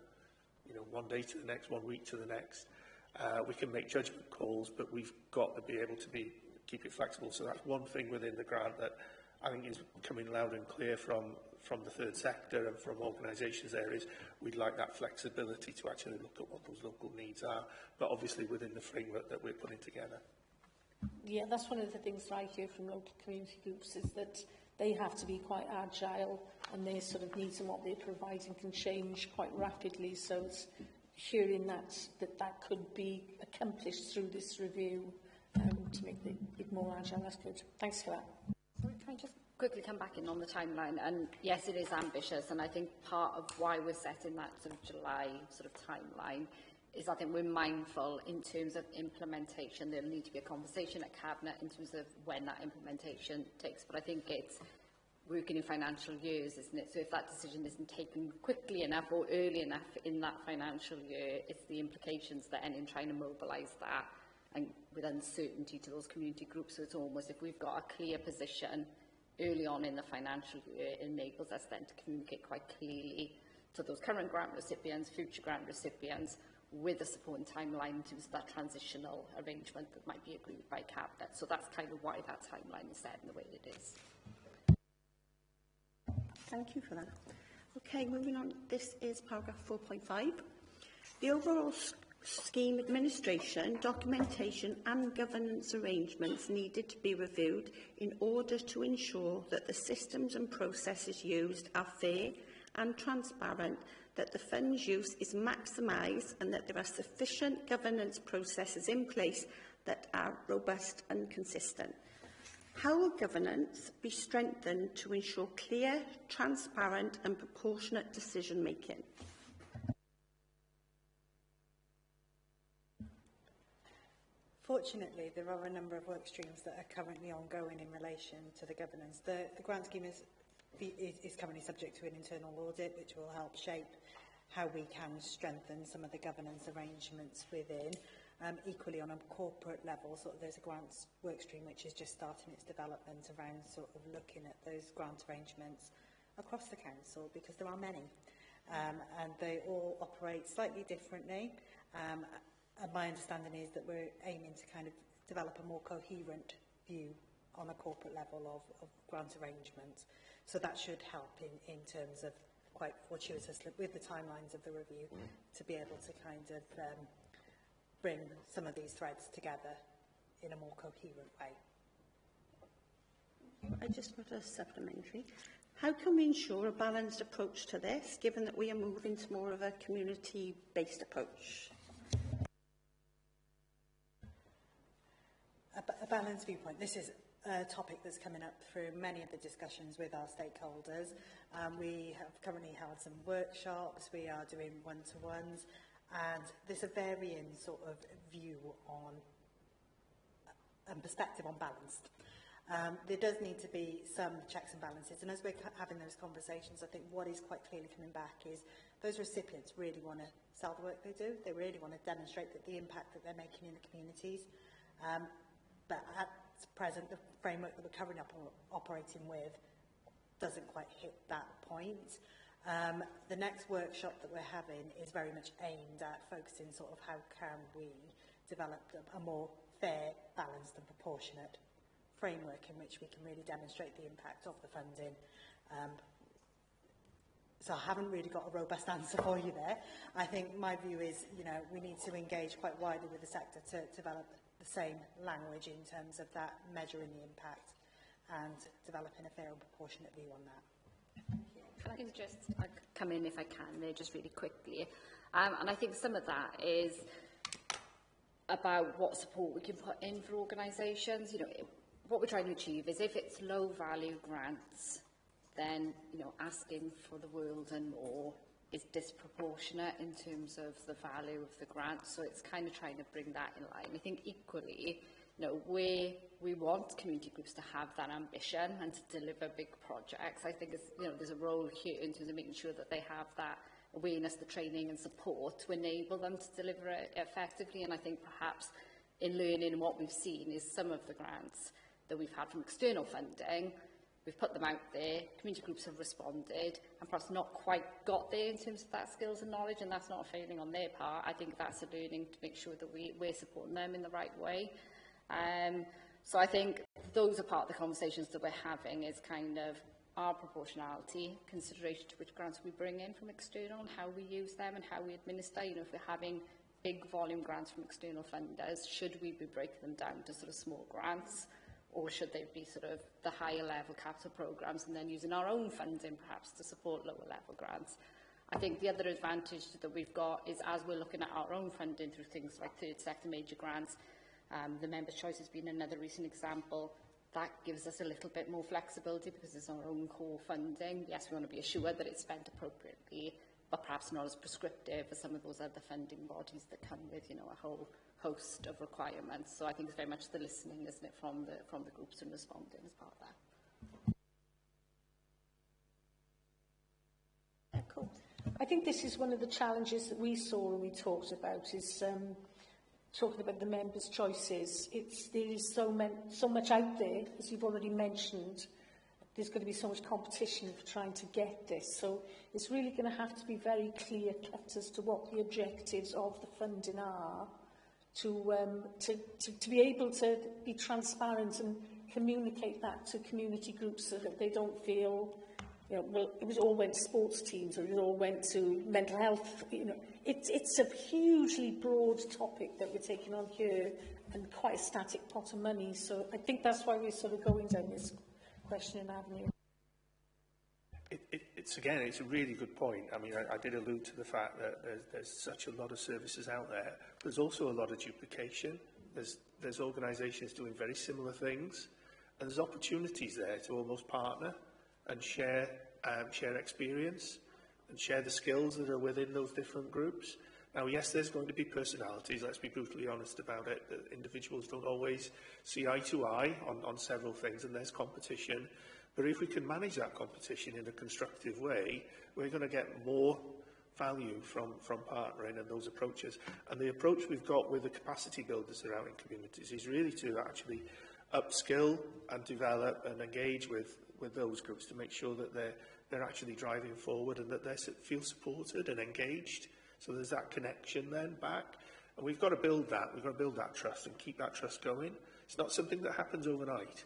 you know, one day to the next, 1 week to the next. We can make judgment calls, but we've got to be able to keep it flexible. So that's one thing within the grant that I think is coming loud and clear from the third sector and from organisations there, is we'd like that flexibility to actually look at what those local needs are, but obviously within the framework that we're putting together. Yeah, that's one of the things that I hear from local community groups, is that they have to be quite agile, and their sort of needs and what they're providing can change quite rapidly. So it's hearing that could be accomplished through this review to make it more agile. That's good. Thanks for that. Sorry, can I just quickly come back in on the timeline? And yes, it is ambitious, and I think part of why we're setting that sort of July sort of timeline is I think we're mindful in terms of implementation. There'll need to be a conversation at Cabinet in terms of when that implementation takes. But I think it's working in financial years, isn't it? So if that decision isn't taken quickly enough or early enough in that financial year, it's the implications then in trying to mobilise that and with uncertainty to those community groups. So it's almost, if we've got a clear position early on in the financial year, it enables us then to communicate quite clearly to those current grant recipients, future grant recipients, with a supporting timeline in terms of that transitional arrangement that might be agreed by Cabinet. So that's kind of why that timeline is set in the way it is. Thank you for that. Okay, moving on. This is paragraph 4.5. The overall scheme administration, documentation and governance arrangements needed to be reviewed in order to ensure that the systems and processes used are fair and transparent, that the funds use is maximised, and that there are sufficient governance processes in place that are robust and consistent. How will governance be strengthened to ensure clear, transparent and proportionate decision making? Fortunately, there are a number of work streams that are currently ongoing in relation to the governance. The grant scheme is currently subject to an internal audit, which will help shape how we can strengthen some of the governance arrangements within. Equally, on a corporate level, there's a grants work stream which is just starting its development around looking at those grant arrangements across the council, because there are many, and they all operate slightly differently. And my understanding is that we're aiming to kind of develop a more coherent view on a corporate level of grant arrangements. So that should help in terms of, quite fortuitously, with the timelines of the review, to be able to kind of bring some of these threads together in a more coherent way. I just got a supplementary. How can we ensure a balanced approach to this, given that we are moving to more of a community-based approach? A balanced viewpoint. This is a topic that's coming up through many of the discussions with our stakeholders. We have currently held some workshops, we are doing one-to-ones, and there's a varying view on and perspective on balanced. There does need to be some checks and balances, and as we're having those conversations, I think what is quite clearly coming back is those recipients really want to sell the work they do. They really want to demonstrate that the impact that they're making in the communities. But at present, the framework that we're currently operating with doesn't quite hit that point. The next workshop that we're having is very much aimed at focusing how can we develop a more fair, balanced and proportionate framework in which we can really demonstrate the impact of the funding. So I haven't really got a robust answer for you there. I think my view is, we need to engage quite widely with the sector to develop the same language in terms of that measuring the impact and developing a fair and proportionate view on that. I can just come in if I can there just really quickly. And I think some of that is about what support we can put in for organisations. What we're trying to achieve is, if it's low value grants, then asking for the world and more is disproportionate in terms of the value of the grant. So it's kind of trying to bring that in line. I think equally, we want community groups to have that ambition and to deliver big projects. I think there's a role here in terms of making sure that they have that awareness, the training and support to enable them to deliver it effectively. And I think perhaps in learning, what we've seen is some of the grants that we've had from external funding, we've put them out there, community groups have responded, and perhaps not quite got there in terms of that skills and knowledge, and that's not a failing on their part. I think that's a learning to make sure that we're supporting them in the right way. So I think those are part of the conversations that we're having, is kind of our proportionality, consideration to which grants we bring in from external and how we use them and how we administer. You know, if we're having big volume grants from external funders, should we be breaking them down to sort of small grants, or should they be sort of the higher level capital programmes and then using our own funding perhaps to support lower level grants? I think the other advantage that we've got is, as we're looking at our own funding through things like third sector major grants, the Members' Choice has been another recent example. That gives us a little bit more flexibility because it's our own core funding. Yes, we want to be assured that it's spent appropriately, but perhaps not as prescriptive as some of those other funding bodies that come with, you know, a whole host of requirements. So I think it's very much the listening, isn't it, from the groups and responding as part of that. Yeah, cool. I think this is one of the challenges that we saw and we talked about, is talking about the members' choices. There is so much out there, as you've already mentioned. There's going to be so much competition for trying to get this. So it's really going to have to be very clear cut as to what the objectives of the funding are, to be able to be transparent and communicate that to community groups so that they don't feel, you know, well, it all went to sports teams or it all went to mental health. You know, it's a hugely broad topic that we're taking on here and quite a static pot of money. So I think that's why we're sort of going down this question and avenue. It's a really good point. I mean, I did allude to the fact that there's such a lot of services out there. There's also a lot of duplication. There's organisations doing very similar things, and there's opportunities there to almost partner and share experience and share the skills that are within those different groups. Now, yes, there's going to be personalities. Let's be brutally honest about it. That individuals don't always see eye to eye on several things, and there's competition. But if we can manage that competition in a constructive way, we're going to get more value from partnering and those approaches. And the approach we've got with the capacity builders that are out in communities is really to actually upskill and develop and engage with those groups to make sure that they're actually driving forward and that they feel supported and engaged. So there's that connection then back. And we've got to build that. We've got to build that trust and keep that trust going. It's not something that happens overnight.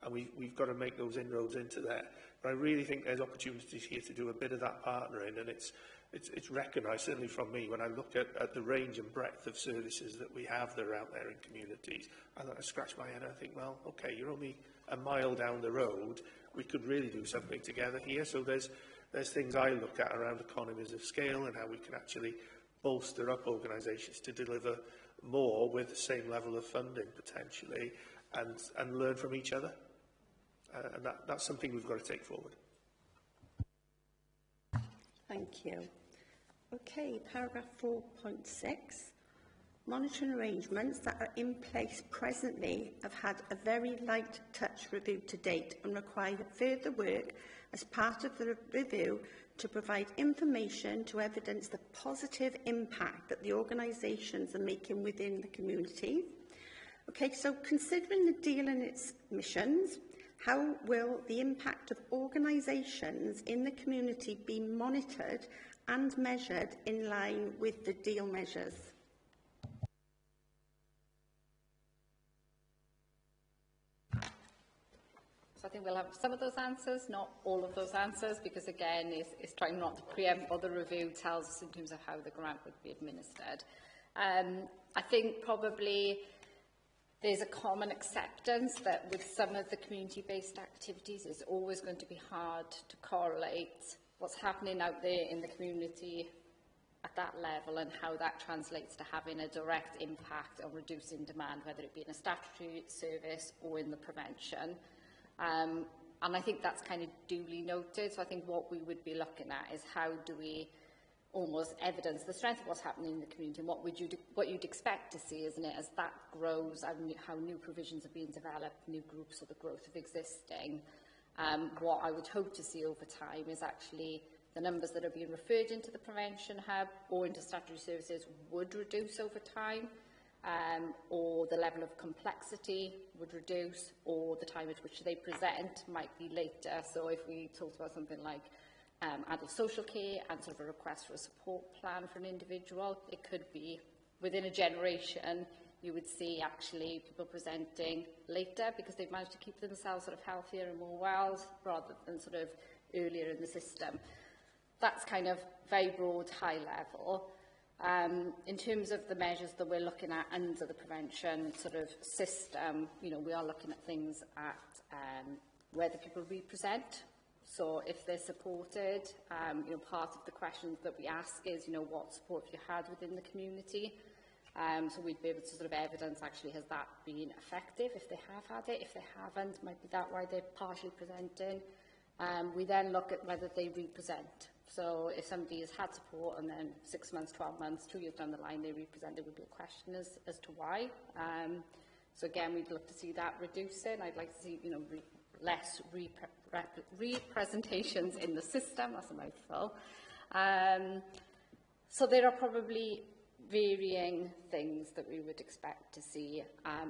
And we've got to make those inroads into there. But I really think there's opportunities here to do a bit of that partnering, and it's recognised, certainly from me, when I look at the range and breadth of services that we have that are out there in communities. I scratch my head and I think, well, okay, you're only a mile down the road. We could really do something together here. So there's things I look at around economies of scale and how we can actually bolster up organisations to deliver more with the same level of funding potentially, and learn from each other. And that's something we've got to take forward. Thank you. Okay, paragraph 4.6. Monitoring arrangements that are in place presently have had a very light touch review to date and require further work as part of the review to provide information to evidence the positive impact that the organisations are making within the community. Okay, so considering the deal and its missions, how will the impact of organisations in the community be monitored and measured in line with the deal measures? So I think we'll have some of those answers, not all of those answers, because again, it's trying not to preempt what the review tells us in terms of how the grant would be administered. I think probably there's a common acceptance that with some of the community-based activities, it's always going to be hard to correlate what's happening out there in the community at that level and how that translates to having a direct impact on reducing demand, whether it be in a statutory service or in the prevention. And I think that's kind of duly noted. So I think what we would be looking at is how do we almost evidence the strength of what's happening in the community and what you'd expect to see, isn't it, as that grows and how new provisions are being developed, new groups or the growth of existing. What I would hope to see over time is actually the numbers that are being referred into the prevention hub or into statutory services would reduce over time. or the level of complexity would reduce, or the time at which they present might be later. So if we talked about something like adult social care and sort of a request for a support plan for an individual, it could be within a generation you would see actually people presenting later because they've managed to keep themselves sort of healthier and more well rather than sort of earlier in the system. That's kind of very broad, high level. In terms of the measures that we're looking at under the prevention sort of system, you know, we are looking at things at whether people represent. So if they're supported, you know, part of the questions that we ask is, you know, what support have you had within the community? So we'd be able to sort of evidence actually has that been effective if they have had it. If they haven't, might be that why they're partially presenting. We then look at whether they represent. So if somebody has had support and then 6 months, 12 months, 2 years down the line they represent, there would be a question as to why. So again, we'd look to see that reducing. I'd like to see, you know, less representations in the system. That's a mouthful. So there are probably varying things that we would expect to see.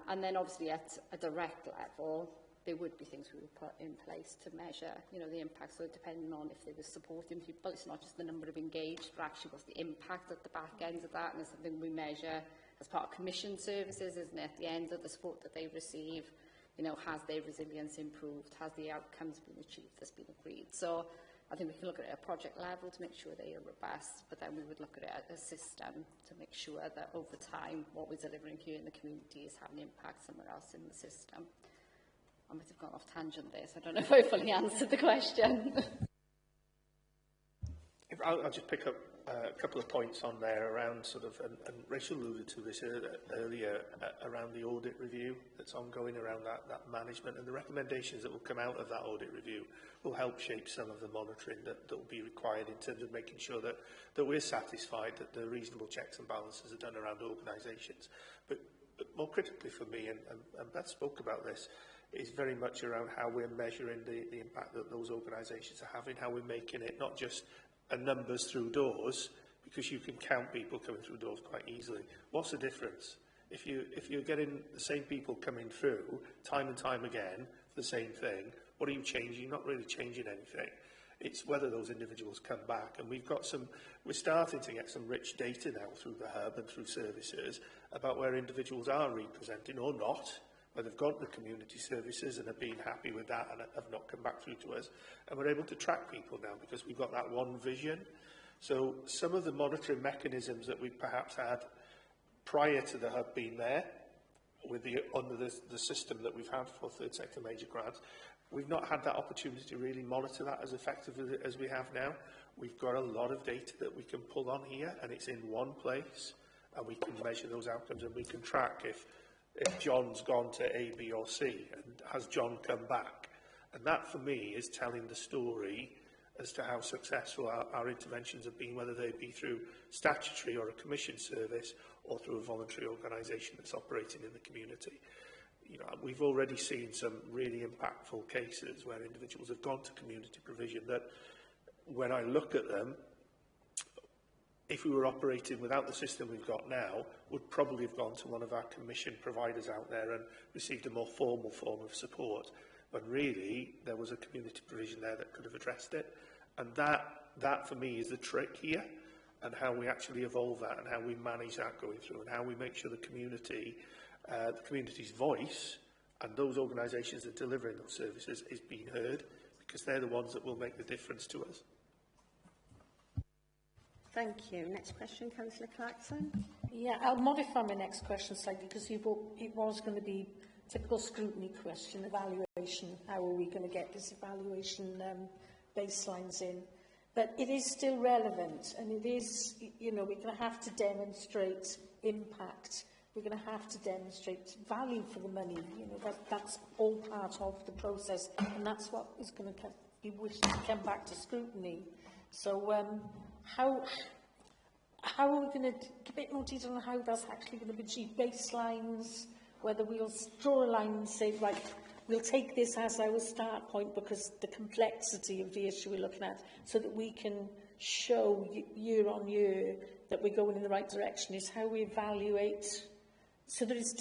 And then obviously at a direct level, there would be things we would put in place to measure, you know, the impact. So depending on if they were supporting people, it's not just the number of engaged, but actually what's the impact at the back end of that. And it's something we measure as part of commission services, isn't it? At the end of the support that they receive, you know, has their resilience improved? Has the outcomes been achieved that's been agreed? So I think we can look at it at a project level to make sure they are robust, but then we would look at it at a system to make sure that over time what we're delivering here in the community is having impact somewhere else in the system. I might have gone off tangent there, so I don't know if I fully answered the question. I'll just pick up a couple of points on there around sort of, and Rachel alluded to this earlier, around the audit review that's ongoing around that management, and the recommendations that will come out of that audit review will help shape some of the monitoring that will be required in terms of making sure that we're satisfied that the reasonable checks and balances are done around organisations. But more critically for me, and Beth spoke about this, is very much around how we're measuring the impact that those organisations are having, how we're making it not just a numbers through doors, because you can count people coming through doors quite easily. What's the difference? If you're getting the same people coming through time and time again for the same thing, what are you changing? You're not really changing anything. It's whether those individuals come back. And we're starting to get some rich data now through the hub and through services about where individuals are representing or not, where they've gone to the community services and have been happy with that and have not come back through to us. And we're able to track people now because we've got that one vision. So some of the monitoring mechanisms that we perhaps had prior to the hub being there, with under the system that we've had for third sector major grants, we've not had that opportunity to really monitor that as effectively as we have now. We've got a lot of data that we can pull on here, and it's in one place, and we can measure those outcomes, and we can track if John's gone to A, B or C, and has John come back? And that for me is telling the story as to how successful our interventions have been, whether they be through statutory or a commission service or through a voluntary organisation that's operating in the community. You know, we've already seen some really impactful cases where individuals have gone to community provision that, when I look at them, if we were operating without the system we've got now, would probably have gone to one of our commission providers out there and received a more formal form of support. But really, there was a community provision there that could have addressed it. And that for me, is the trick here, and how we actually evolve that and how we manage that going through and how we make sure the community's voice and those organisations that are delivering those services is being heard, because they're the ones that will make the difference to us. Thank you. Next question, Councillor Clarkson. Yeah, I'll modify my next question slightly because it was going to be typical scrutiny question, evaluation. How are we going to get this evaluation baselines in? But it is still relevant, and it is, you know, we're going to have to demonstrate impact. We're going to have to demonstrate value for the money. You know, that's all part of the process, and that's what is going to be wished to come back to scrutiny. So, how are we going to give a bit more detail on how that's actually going to be achieved? Baselines, whether we'll draw a line and say, right, we'll take this as our start point because the complexity of the issue we're looking at, so that we can show year on year that we're going in the right direction, is how we evaluate So there is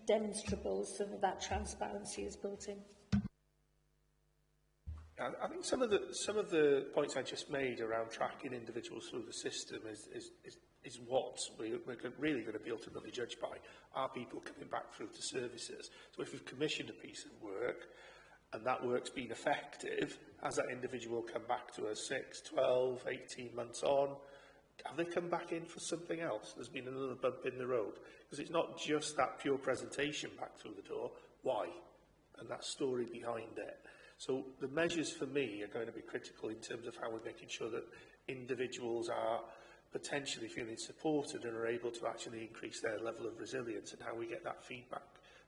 demonstrable, so that transparency is built in. I think some of the points I just made around tracking individuals through the system is what we're really going to be ultimately judged by. Are people coming back through to services? So if we've commissioned a piece of work and that work's been effective, has that individual come back to us 6, 12, 18 months on? Have they come back in for something else? There's been another bump in the road. Because it's not just that pure presentation back through the door. Why? And that story behind it. So the measures for me are going to be critical in terms of how we're making sure that individuals are potentially feeling supported and are able to actually increase their level of resilience, and how we get that feedback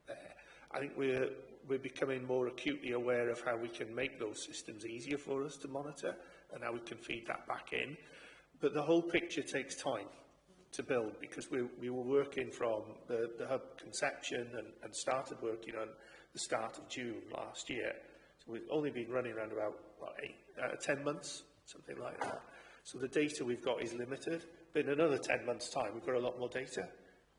there. I think we're becoming more acutely aware of how we can make those systems easier for us to monitor and how we can feed that back in. But the whole picture takes time to build, because we were working from the hub conception and started working on the start of June last year. So we've only been running around about 10 months, something like that. So the data we've got is limited. But in another 10 months' time, we've got a lot more data,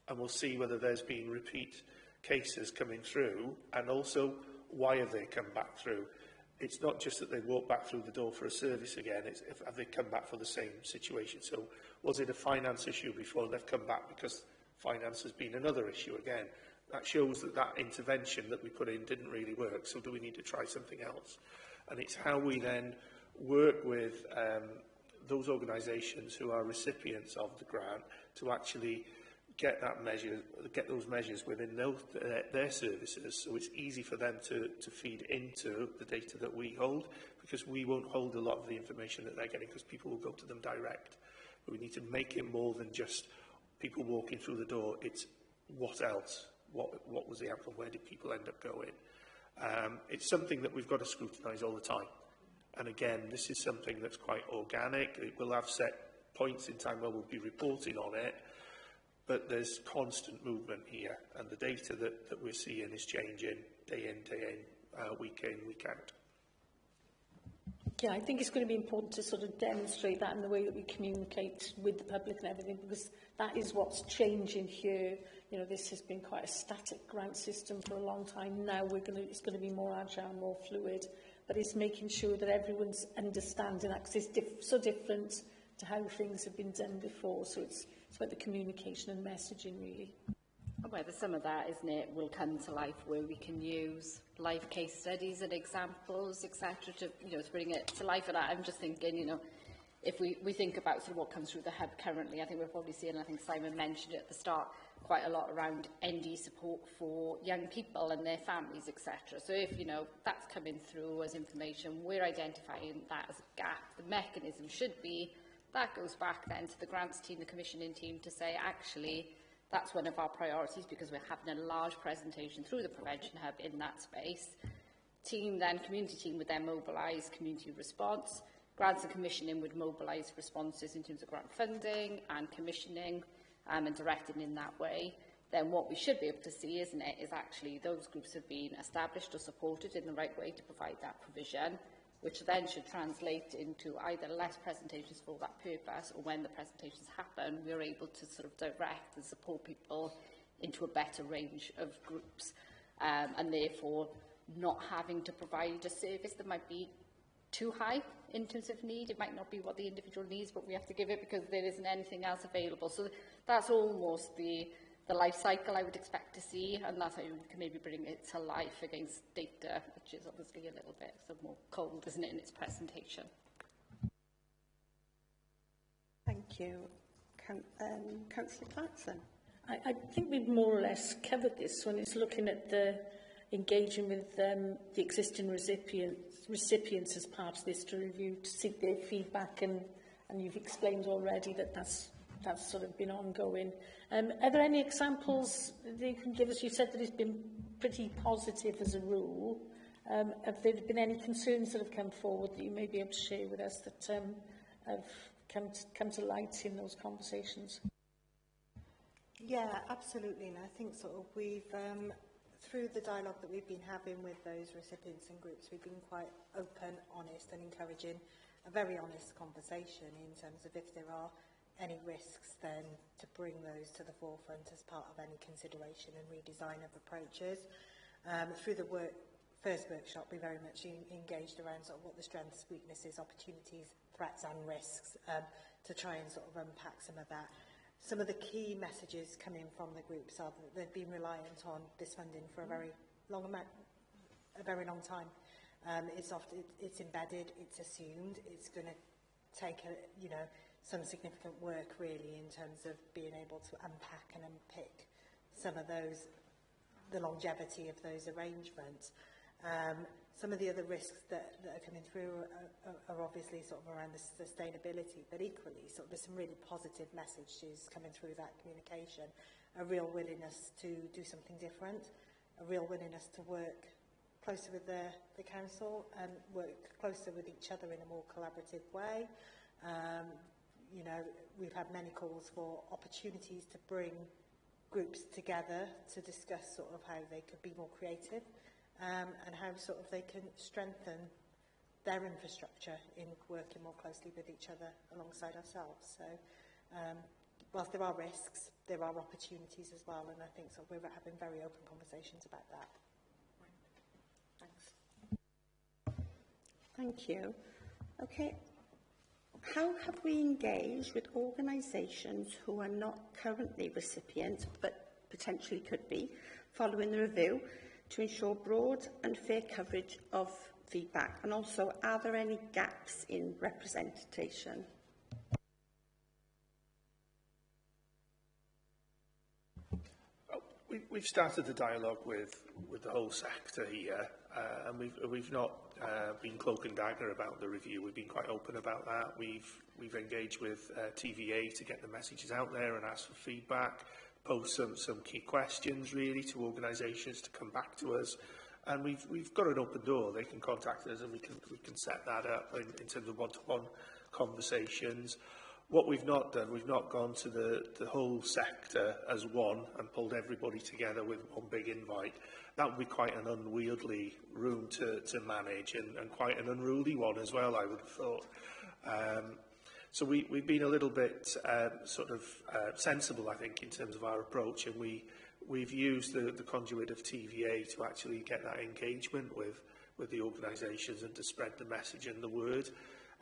and we'll see whether there's been repeat cases coming through, and also why have they come back through. It's not just that they walk back through the door for a service again, it's have they come back for the same situation. So was it a finance issue before they've come back because finance has been another issue again? That shows that that intervention that we put in didn't really work, so do we need to try something else? And it's how we then work with those organisations who are recipients of the grant to actually get those measures within their services, so it's easy for them to feed into the data that we hold, because we won't hold a lot of the information that they're getting, because people will go to them direct. But we need to make it more than just people walking through the door. It's what else? What was the outcome? Where did people end up going? It's something that we've got to scrutinise all the time. And again, this is something that's quite organic. It will have set points in time where we'll be reporting on it, but there's constant movement here, and the data that we're seeing is changing day in, week out. Yeah, I think it's going to be important to sort of demonstrate that in the way that we communicate with the public and everything, because that is what's changing here. You know, this has been quite a static grant system for a long time. Now it's going to be more agile, more fluid, but it's making sure that everyone's understanding that, because it's so different to how things have been done before. So it's about the communication and messaging, really. Whether some of that, isn't it, will come to life where we can use live case studies and examples, etc., to bring it to life. And I'm just thinking, if we think about sort of what comes through the hub currently, I think we're probably seeing, I think Simon mentioned it at the start, quite a lot around ND support for young people and their families, etc. So if, that's coming through as information, we're identifying that as a gap. The mechanism should be, that goes back then to the grants team, the commissioning team, to say, actually, that's one of our priorities, because we're having a large presentation through the Prevention Hub in that space. Community team would then mobilise community response. Grants and commissioning would mobilise responses in terms of grant funding and commissioning and directing in that way. Then what we should be able to see, isn't it, is actually those groups have been established or supported in the right way to provide that provision, which then should translate into either less presentations for that purpose, or when the presentations happen, we're able to sort of direct and support people into a better range of groups, and therefore not having to provide a service that might be too high in terms of need. It might not be what the individual needs, but we have to give it because there isn't anything else available. So that's almost the life cycle I would expect to see, and that's how you can maybe bring it to life against data, which is obviously a little bit sort of more cold, isn't it, in its presentation. Thank you. Councillor Clarkson. I think we've more or less covered this when it's looking at the engaging with the existing recipients as part of this to review, to seek their feedback, and you've explained already that that's sort of been ongoing. Are there any examples that you can give us? You said that it's been pretty positive as a rule. Have there been any concerns that have come forward that you may be able to share with us that have come to light in those conversations? Yeah, absolutely. And I think sort of we've, through the dialogue that we've been having with those recipients and groups, we've been quite open, honest and encouraging a very honest conversation in terms of if there are any risks, then to bring those to the forefront as part of any consideration and redesign of approaches. Through the first workshop, we very much engaged around sort of what the strengths, weaknesses, opportunities, threats and risks, to try and sort of unpack some of that. Some of the key messages coming from the groups are that they've been reliant on this funding for a very long time. It's embedded, it's assumed, it's going to take some significant work really in terms of being able to unpack and unpick some of those, the longevity of those arrangements. Some of the other risks that are coming through are obviously sort of around the sustainability, but equally there's some really positive messages coming through that communication, a real willingness to do something different, a real willingness to work closer with the council and work closer with each other in a more collaborative way. We've had many calls for opportunities to bring groups together to discuss sort of how they could be more creative and how sort of they can strengthen their infrastructure in working more closely with each other alongside ourselves. So whilst there are risks, there are opportunities as well, and I think we're having very open conversations about that. Thanks. Thank you. Okay. How have we engaged with organisations who are not currently recipients but potentially could be following the review to ensure broad and fair coverage of feedback? And also, are there any gaps in representation? We've started the dialogue with the whole sector here, and we've not been cloak and dagger about the review. We've been quite open about that. We've engaged with TVA to get the messages out there and ask for feedback, pose some key questions really to organisations to come back to us, and we've got an open door. They can contact us and we can set that up in terms of one-to-one conversations. What we've not done, we've not gone to the whole sector as one and pulled everybody together with one big invite. That would be quite an unwieldy room to manage and quite an unruly one as well, I would have thought. So we've been a little bit sensible, I think, in terms of our approach, and we've used the conduit of TVA to actually get that engagement with the organisations and to spread the message and the word.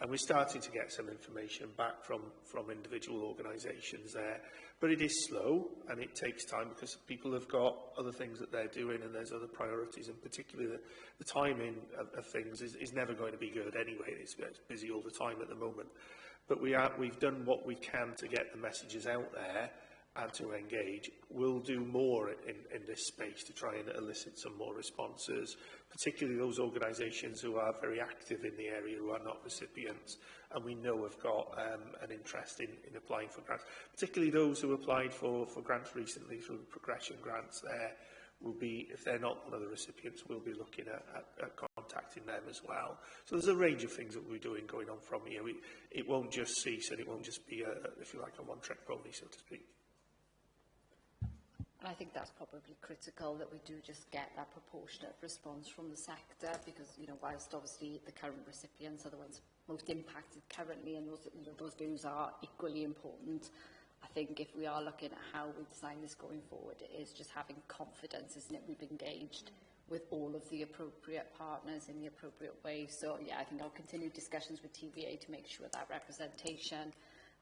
And we're starting to get some information back from individual organisations there. But it is slow and it takes time because people have got other things that they're doing and there's other priorities, and particularly the timing of things is never going to be good anyway. It's busy all the time at the moment. But we've done what we can to get the messages out there and to engage. We'll do more in this space to try and elicit some more responses, particularly those organisations who are very active in the area who are not recipients and we know have got an interest in applying for grants, particularly those who applied for grants recently through the progression grants. There will be, if they're not one of the recipients, we'll be looking at contacting them as well. So there's a range of things that we're doing going on from here. It won't just cease and it won't just be, if you like, a one-trick pony, so to speak. And I think that's probably critical that we do just get that proportionate response from the sector, because, whilst obviously the current recipients are the ones most impacted currently, and those views are equally important, I think if we are looking at how we design this going forward, it is just having confidence, isn't it? We've engaged with all of the appropriate partners in the appropriate way. So, yeah, I think I'll continue discussions with TVA to make sure that representation,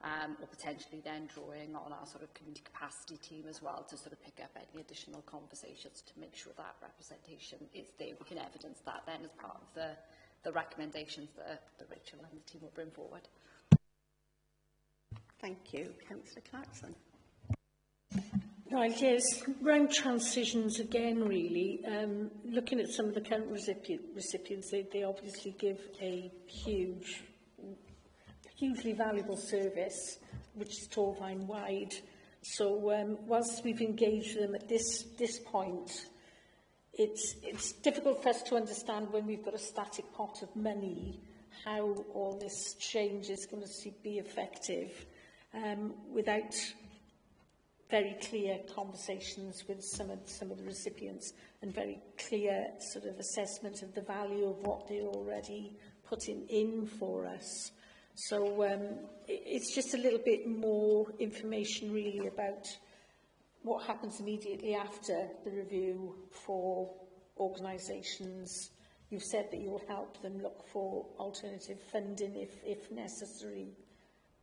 or potentially then drawing on our sort of community capacity team as well to sort of pick up any additional conversations to make sure that representation is there. We can evidence that then as part of the recommendations that Rachel and the team will bring forward. Thank you. Councillor Clarkson. Right, yes, round transitions again, really. Looking at some of the current recipients, they obviously give a hugely valuable service, which is Torfaen-wide. So whilst we've engaged them at this point, it's difficult for us to understand when we've got a static pot of money how all this change is going to be effective without very clear conversations with some of the recipients and very clear sort of assessment of the value of what they're already putting in for us. So it's just a little bit more information really about what happens immediately after the review for organisations. You've said that you'll help them look for alternative funding if necessary,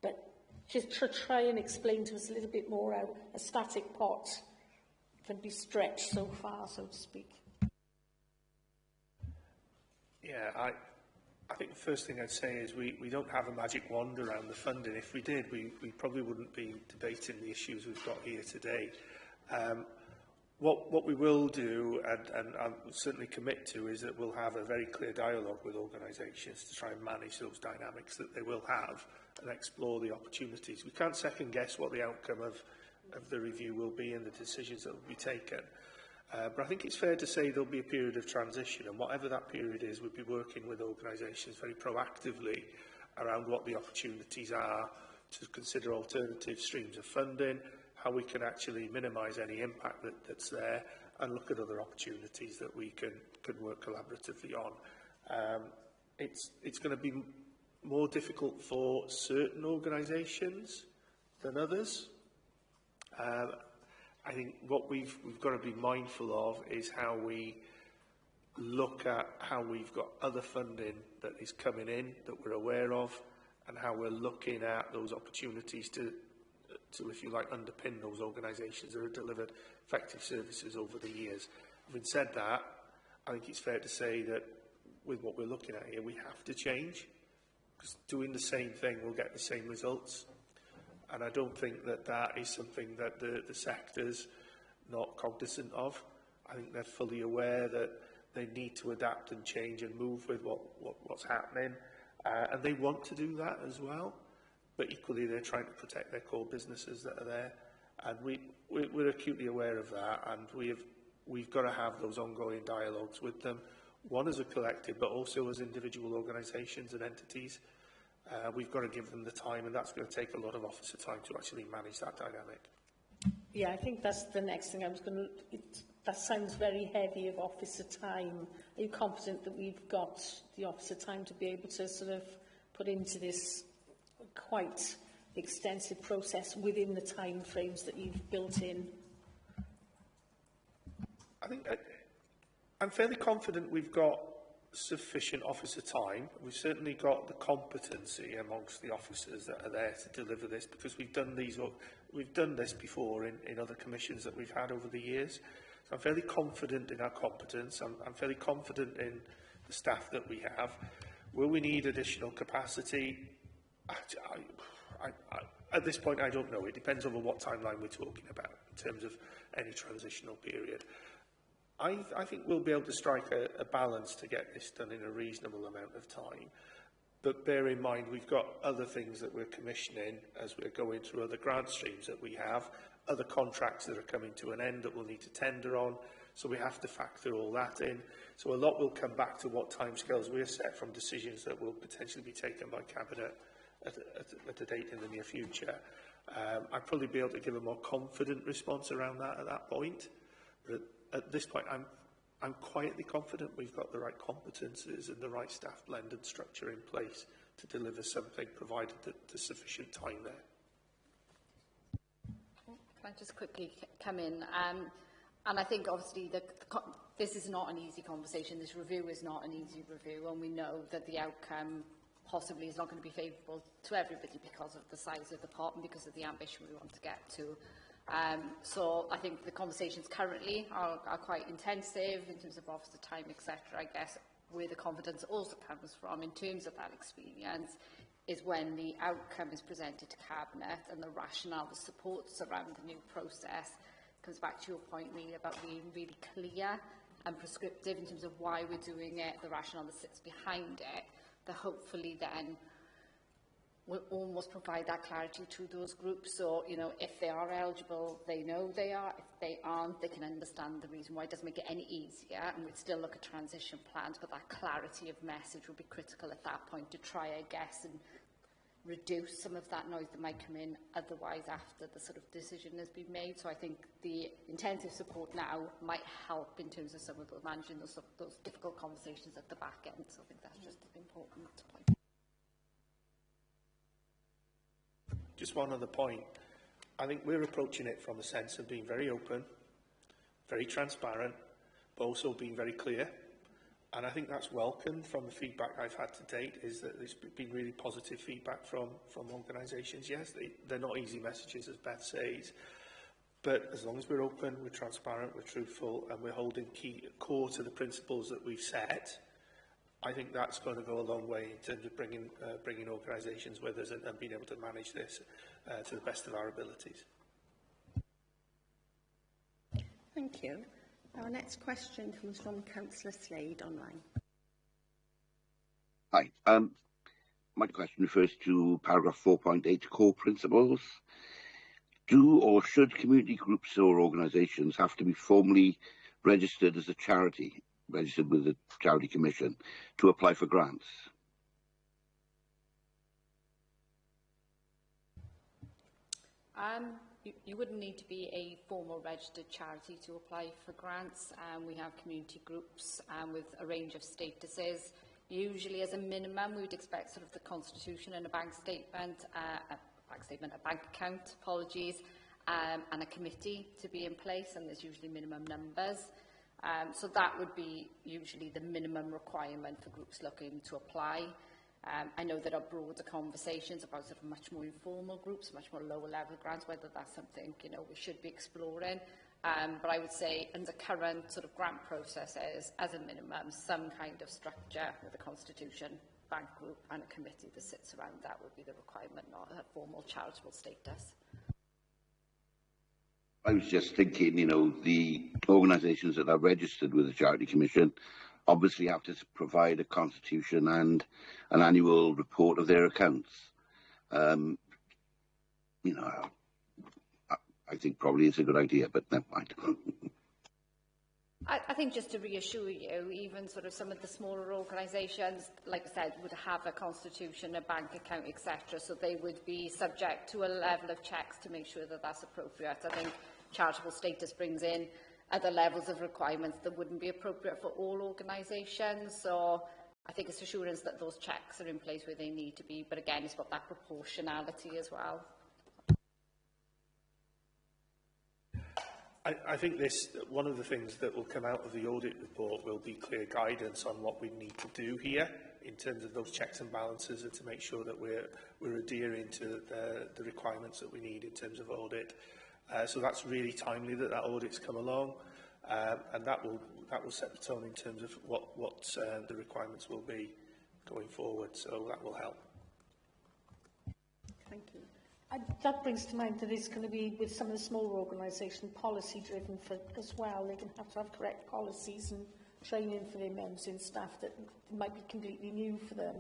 but just to try and explain to us a little bit more how a static pot can be stretched so far, so to speak. Yeah, I think the first thing I'd say is we don't have a magic wand around the funding. If we did, we probably wouldn't be debating the issues we've got here today. What we will do, and I'll certainly commit to, is that we'll have a very clear dialogue with organisations to try and manage those dynamics that they will have and explore the opportunities. We can't second guess what the outcome of the review will be and the decisions that will be taken. But I think it's fair to say there'll be a period of transition, and whatever that period is, we'll be working with organisations very proactively around what the opportunities are to consider alternative streams of funding, how we can actually minimise any impact that's there, and look at other opportunities that we can work collaboratively on. It's going to be more difficult for certain organisations than others. I think what we've got to be mindful of is how we look at how we've got other funding that is coming in that we're aware of, and how we're looking at those opportunities to if you like, underpin those organisations that have delivered effective services over the years. Having said that, I think it's fair to say that with what we're looking at here, we have to change, because doing the same thing will get the same results. And I don't think that that is something that the sector's not cognizant of. I think they're fully aware that they need to adapt and change and move with what's happening. And they want to do that as well. But equally, they're trying to protect their core businesses that are there. And we're acutely aware of that. And we've got to have those ongoing dialogues with them, one as a collective, but also as individual organisations and entities. We've got to give them the time, and that's going to take a lot of officer time to actually manage that dynamic. Yeah, I think that's the next thing I was going to... That sounds very heavy of officer time. Are you confident that we've got the officer time to be able to sort of put into this quite extensive process within the time frames that you've built in? I think I'm fairly confident we've got sufficient officer time. We've certainly got the competency amongst the officers that are there to deliver this, because we've done this before in other commissions that we've had over the years. So I'm fairly confident in our competence. I'm fairly confident in the staff that we have. Will we need additional capacity? At this point, I don't know. It depends on what timeline we're talking about in terms of any transitional period. I think we'll be able to strike a balance to get this done in a reasonable amount of time. But bear in mind, we've got other things that we're commissioning as we're going through other grant streams that we have, other contracts that are coming to an end that we'll need to tender on. So we have to factor all that in. So a lot will come back to what timescales we're set from decisions that will potentially be taken by Cabinet at a date in the near future. I'd probably be able to give a more confident response around that at that point. But at this point, I'm quietly confident we've got the right competences and the right staff blend and structure in place to deliver something, provided that there's sufficient time there. Can I just quickly come in? And I think obviously this is not an easy conversation. This review is not an easy review, and we know that the outcome possibly is not going to be favourable to everybody because of the size of the pot and because of the ambition we want to get to. So I think the conversations currently are quite intensive in terms of officer time, etc. I guess where the confidence also comes from in terms of that experience is when the outcome is presented to Cabinet and the rationale, the support around the new process comes back to your point really about being really clear and prescriptive in terms of why we're doing it, the rationale that sits behind it, that hopefully then will almost provide that clarity to those groups. So, you know, if they are eligible, they know they are. If they aren't, they can understand the reason why. It doesn't make it any easier, and we'd still look at transition plans, but that clarity of message will be critical at that point to try, I guess, and reduce some of that noise that might come in otherwise after the sort of decision has been made. So I think the intensive support now might help in terms of some of those managing those difficult conversations at the back end. So I think that's just important to point. just one other point. I think we're approaching it from a sense of being very open, very transparent, but also being very clear. And I think that's welcomed from the feedback I've had to date, is that there's been really positive feedback from organisations. Yes, they're not easy messages, as Beth says, but as long as we're open, we're transparent, we're truthful, and we're holding core to the principles that we've set, I think that's going to go a long way in terms of bringing organisations with us and being able to manage this to the best of our abilities. Thank you. Our next question comes from Councillor Slade online. Hi. My question refers to paragraph 4.8, core principles. Do or should community groups or organisations have to be formally registered as a charity, registered with the Charity Commission, to apply for grants? You wouldn't need to be a formal registered charity to apply for grants. We have community groups with a range of statuses. Usually, as a minimum, we would expect sort of the constitution and a bank statement, a bank account, apologies, and a committee to be in place, and there's usually minimum numbers. So that would be usually the minimum requirement for groups looking to apply. I know there are broader conversations about sort of much more informal groups, much more lower level grants, whether that's something, you know, we should be exploring. But I would say under current sort of grant processes, as a minimum, some kind of structure with a constitution, bank group and a committee that sits around that would be the requirement, not a formal charitable status. I was just thinking, you know, the organisations that are registered with the Charity Commission obviously have to provide a constitution and an annual report of their accounts. You know, I think probably it's a good idea, but never mind. I think just to reassure you, even sort of some of the smaller organisations, like I said, would have a constitution, a bank account, etc. So they would be subject to a level of checks to make sure that that's appropriate. I think charitable status brings in other levels of requirements that wouldn't be appropriate for all organisations. So I think it's assurance that those checks are in place where they need to be. But again, it's got that proportionality as well. I think one of the things that will come out of the audit report will be clear guidance on what we need to do here in terms of those checks and balances, and to make sure that we're adhering to the requirements that we need in terms of audit. So that's really timely that audit's come along, and that will set the tone in terms of what the requirements will be going forward. So that will help. Thank you. That brings to mind that it's going to be, with some of the smaller organisations, policy driven as well. They're going to have correct policies and training for their members and staff that might be completely new for them.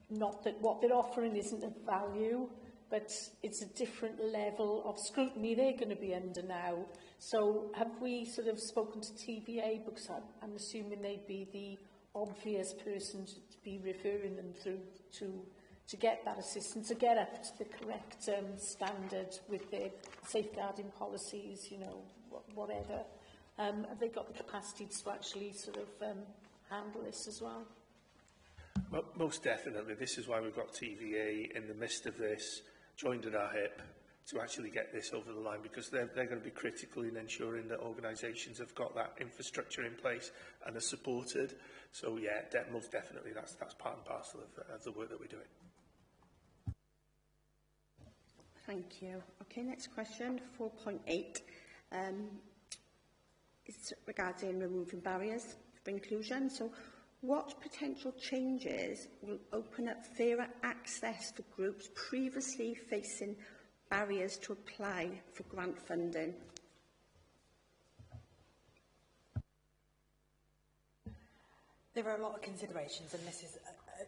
Not that what they're offering isn't of value, but it's a different level of scrutiny they're going to be under now. So have we sort of spoken to TVA? Because I'm assuming they'd be the obvious person to be referring them through to get that assistance, to get up to the correct standard with their safeguarding policies, you know, whatever. Have they got the capacity to actually sort of handle this as well? Well, most definitely. This is why we've got TVA in the midst of this, joined at our hip, to actually get this over the line, because they're going to be critical in ensuring that organisations have got that infrastructure in place and are supported. So yeah, most definitely that's part and parcel of the work that we're doing. Thank you. Okay, next question, 4.8. It's regarding removing barriers for inclusion. So what potential changes will open up fairer access for groups previously facing barriers to apply for grant funding? There are a lot of considerations, and this is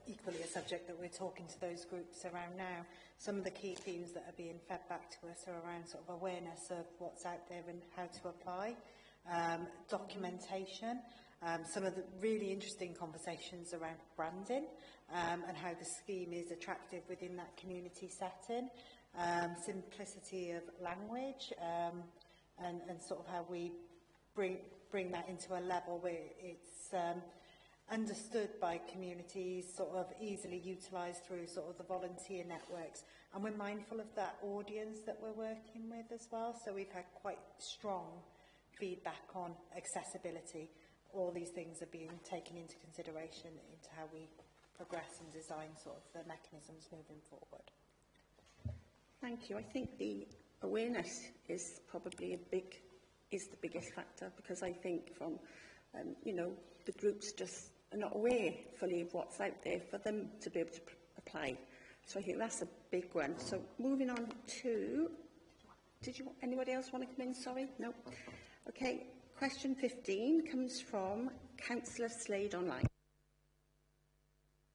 equally a subject that we're talking to those groups around now. Some of the key themes that are being fed back to us are around sort of awareness of what's out there and how to apply, documentation, some of the really interesting conversations around branding and how the scheme is attractive within that community setting, simplicity of language, and sort of how we bring that into a level where it's understood by communities, sort of easily utilised through sort of the volunteer networks. And we're mindful of that audience that we're working with as well. So we've had quite strong feedback on accessibility. All these things are being taken into consideration into how we progress and design sort of the mechanisms moving forward. Thank you. I think the awareness is probably the biggest factor, because I think from, you know, the groups just are not aware fully of what's out there for them to be able to apply. So I think that's a big one. So moving on to, anybody else want to come in? Sorry, no. Okay. Question 15 comes from Councillor Slade online.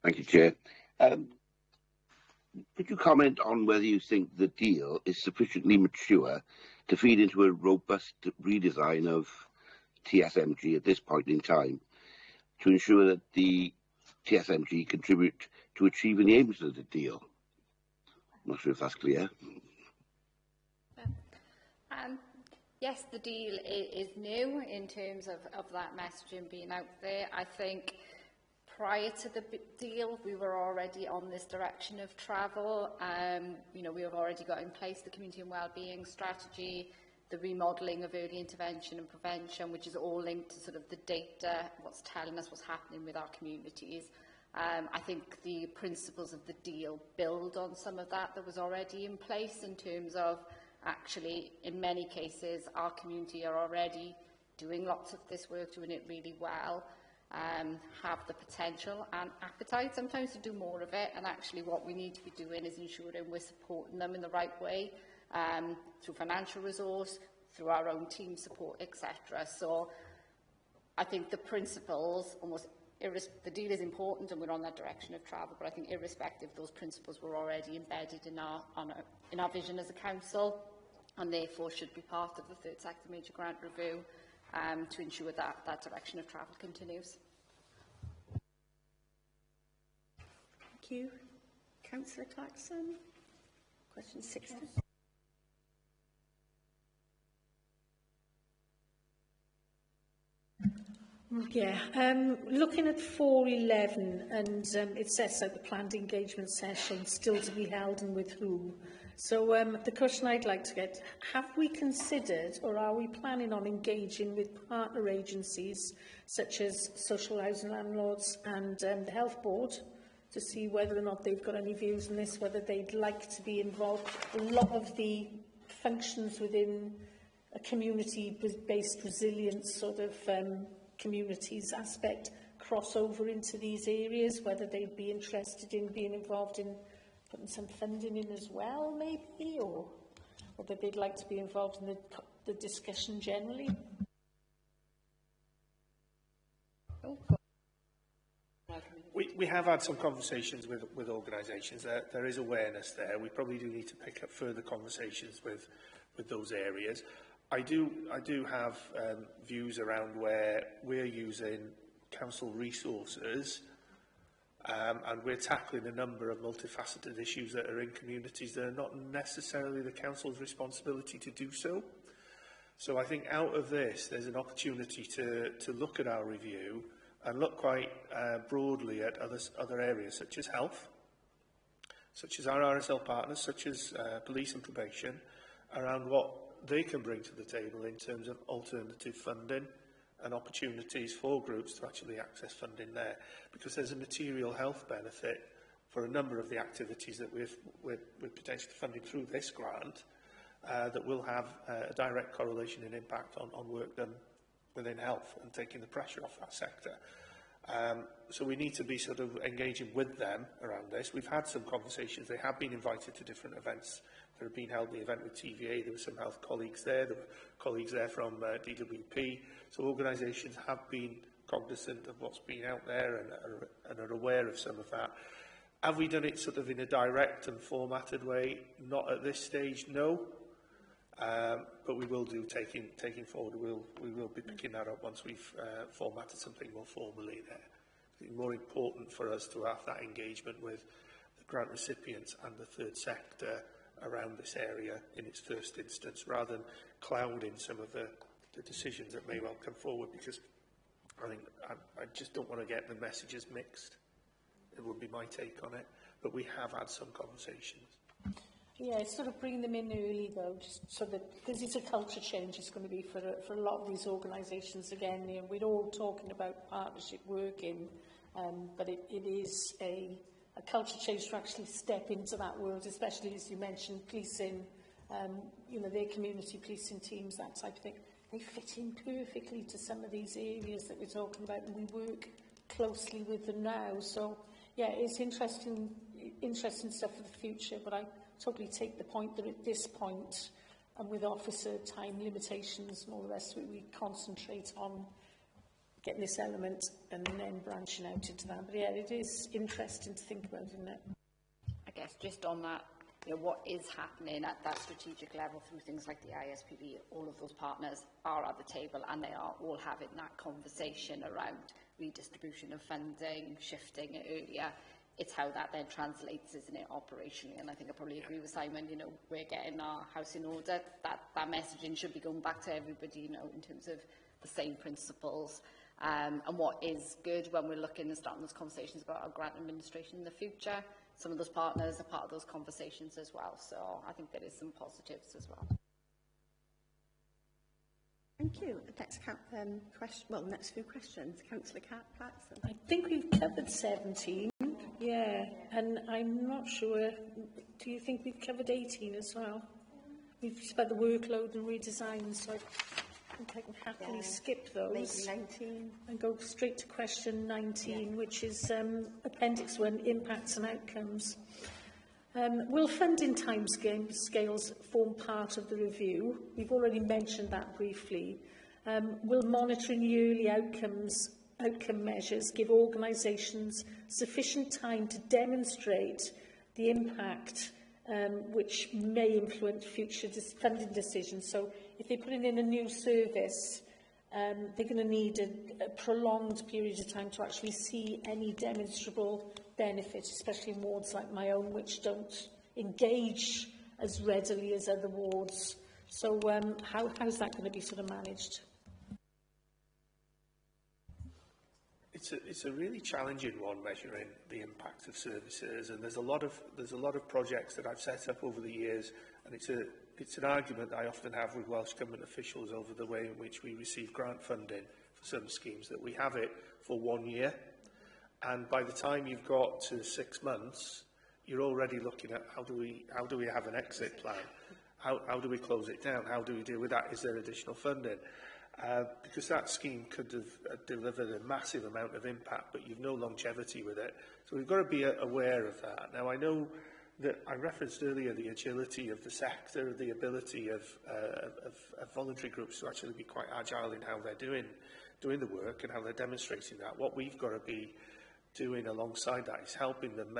Thank you, Chair. Could you comment on whether you think the deal is sufficiently mature to feed into a robust redesign of TSMG at this point in time to ensure that the TSMG contribute to achieving the aims of the deal? I'm not sure if that's clear. Yes, the deal is new in terms of that messaging being out there. I think prior to the deal, we were already on this direction of travel. You know, we have already got in place the community and wellbeing strategy, the remodelling of early intervention and prevention, which is all linked to sort of the data, what's telling us what's happening with our communities. I think the principles of the deal build on some of that was already in place, in terms of actually, in many cases, our community are already doing lots of this work, doing it really well, have the potential and appetite sometimes to do more of it. And actually what we need to be doing is ensuring we're supporting them in the right way, through financial resource, through our own team support, etc. So I think the principles, the deal is important and we're on that direction of travel, but I think irrespective, those principles were already embedded in our vision as a council, and therefore should be part of the third sector major grant review, to ensure that that direction of travel continues. Thank you. Councillor Clarkson, question 16. Yeah, looking at 411, and it sets out the planned engagement session still to be held and with whom. So the question I'd like to get, have we considered or are we planning on engaging with partner agencies such as social housing landlords and the Health Board to see whether or not they've got any views on this, whether they'd like to be involved? A lot of the functions within a community-based resilience sort of communities aspect cross over into these areas, whether they'd be interested in being involved in putting some funding in as well, maybe, or whether they'd like to be involved in the discussion generally. We have had some conversations with organisations. There is awareness there. We probably do need to pick up further conversations with those areas. I do have views around where we're using council resources, and we're tackling a number of multifaceted issues that are in communities that are not necessarily the council's responsibility to do so. So I think out of this, there's an opportunity to look at our review and look quite broadly at other areas, such as health, such as our RSL partners, such as police and probation, around what they can bring to the table in terms of alternative funding and opportunities for groups to actually access funding there, because there's a material health benefit for a number of the activities that we're potentially funding through this grant, that will have a direct correlation and impact on work done within health and taking the pressure off that sector. So we need to be sort of engaging with them around this. We've had some conversations. They have been invited to different events that have been held. The event with TVA, there were some health colleagues there. There were colleagues there from DWP. So organisations have been cognizant of what's been out there and are aware of some of that. Have we done it sort of in a direct and formatted way? Not at this stage, no. But we will do taking forward. We will be picking that up once we've formatted something more formally there. It's more important for us to have that engagement with the grant recipients and the third sector around this area in its first instance, rather than clouding some of the decisions that may well come forward, because I think I just don't want to get the messages mixed. It would be my take on it. But we have had some conversations. Yeah, it's sort of bringing them in early though, just so that, because it's a culture change, it's going to be for a lot of these organisations again. You know, we're all talking about partnership working, but it is a culture change to actually step into that world, especially as you mentioned, policing, you know, their community policing teams, that type of thing. They fit in perfectly to some of these areas that we're talking about, and we work closely with them now. So, yeah, it's interesting stuff for the future, but I totally take the point that at this point, and with officer time limitations and all the rest of it, we concentrate on getting this element and then branching out into that. But yeah, it is interesting to think about, isn't it? I guess just on that, you know, what is happening at that strategic level through things like the ISPB, all of those partners are at the table and they are all having that conversation around redistribution of funding, shifting it earlier. It's how that then translates, isn't it, operationally? And I think I probably agree with Simon, you know, we're getting our house in order. That messaging should be going back to everybody, you know, in terms of the same principles. And what is good when we're looking and starting those conversations about our grant administration in the future, some of those partners are part of those conversations as well. So I think there is some positives as well. Thank you. Next question. Well, next few questions. Councillor Patson. I think we've covered 17. Yeah, and I'm not sure. Do you think we've covered 18 as well? We've about the workload and redesign, so I think I can happily skip those. Maybe 19. And go straight to question 19, which is Appendix 1, Impacts and Outcomes. Will funding timescales form part of the review? We've already mentioned that briefly. Will monitoring yearly outcome measures give organisations sufficient time to demonstrate the impact which may influence future funding decisions? So if they're putting in a new service, they're going to need a prolonged period of time to actually see any demonstrable benefit, especially in wards like my own, which don't engage as readily as other wards. So how's that going to be sort of managed? It's a really challenging one, measuring the impact of services, and there's a lot of projects that I've set up over the years, and it's an argument that I often have with Welsh Government officials over the way in which we receive grant funding for some schemes, that we have it for 1 year, and by the time you've got to 6 months, you're already looking at how do we have an exit plan? How do we close it down? How do we deal with that? Is there additional funding? Because that scheme could have delivered a massive amount of impact, but you've no longevity with it. So we've got to be aware of that. Now, I know that I referenced earlier the agility of the sector, the ability of voluntary groups to actually be quite agile in how they're doing the work and how they're demonstrating that. What we've got to be doing alongside that is helping them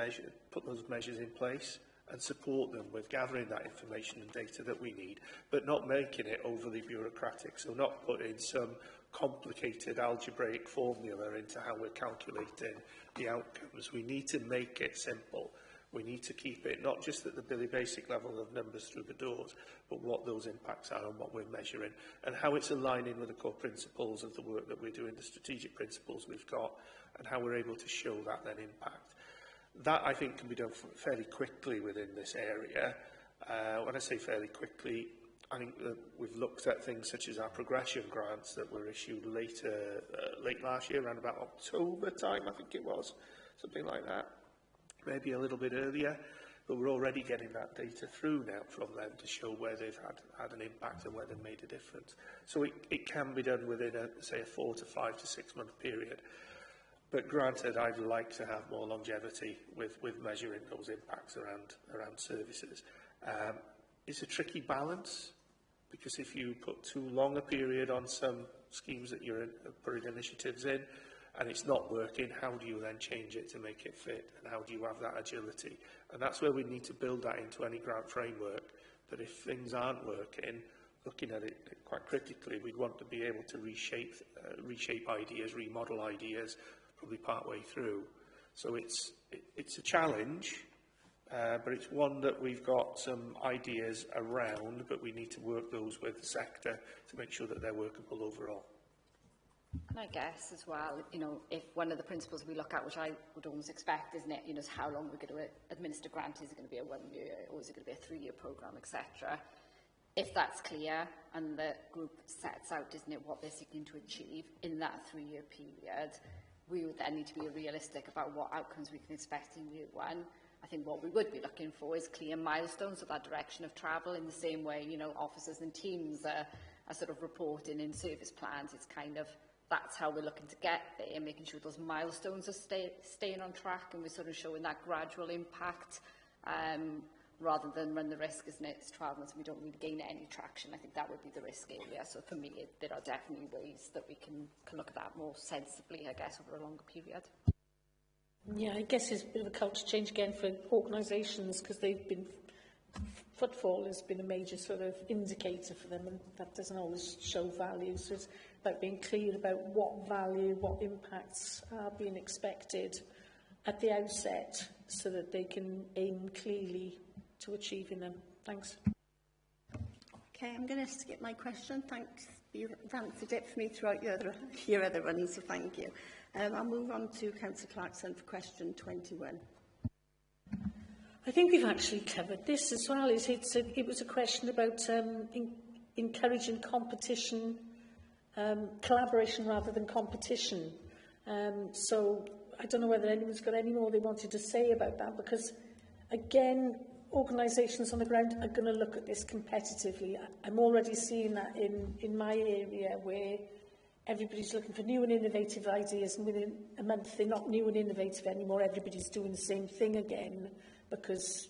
put those measures in place and support them with gathering that information and data that we need, but not making it overly bureaucratic. So not putting some complicated algebraic formula into how we're calculating the outcomes. We need to make it simple. We need to keep it not just at the Billy Basic level of numbers through the doors, but what those impacts are and what we're measuring, and how it's aligning with the core principles of the work that we're doing, the strategic principles we've got, and how we're able to show that then impact. That, I think, can be done fairly quickly within this area. When I say fairly quickly, I think that we've looked at things such as our progression grants that were issued late last year, around about October time, I think it was, something like that, maybe a little bit earlier. But we're already getting that data through now from them to show where they've had an impact and where they've made a difference. So it can be done within, say, a 4 to 5 to 6 month period. But granted, I'd like to have more longevity with measuring those impacts around services. It's a tricky balance, because if you put too long a period on some schemes that you're putting initiatives in, and it's not working, how do you then change it to make it fit? And how do you have that agility? And that's where we need to build that into any grant framework, that if things aren't working, looking at it quite critically, we'd want to be able to reshape ideas, remodel ideas, probably part way through. So it's a challenge, but it's one that we've got some ideas around, but we need to work those with the sector to make sure that they're workable overall. And I guess as well, you know, if one of the principles we look at, which I would almost expect, isn't it, you know, is how long we're going to administer grant. Is it going to be a 1 year or is it going to be a 3-year programme, etc. If that's clear and the group sets out, isn't it, what they're seeking to achieve in that 3-year period, we would then need to be realistic about what outcomes we can expect in year 1. I think what we would be looking for is clear milestones of that direction of travel, in the same way, you know, officers and teams are sort of reporting in service plans. It's kind of, that's how we're looking to get there, making sure those milestones are staying on track, and we're sort of showing that gradual impact, rather than run the risk, isn't it, to travel and we don't really gain any traction. I think that would be the risk area. So for me, there are definitely ways that we can look at that more sensibly, I guess, over a longer period. Yeah, I guess it's a bit of a culture change again for organisations, because they've been, footfall has been a major sort of indicator for them, and that doesn't always show value. So it's about being clear about what value, what impacts are being expected at the outset, so that they can aim clearly to achieving them. Thanks. Okay, I'm going to skip my question. Thanks. You've answered it for me throughout your other ones, so thank you. I'll move on to Councillor Clarkson for question 21. I think we've actually covered this as well. It was a question about encouraging competition, collaboration rather than competition. So I don't know whether anyone's got any more they wanted to say about that, because, again, organisations on the ground are going to look at this competitively. I'm already seeing that in my area, where everybody's looking for new and innovative ideas, and within a month they're not new and innovative anymore. Everybody's doing the same thing again, because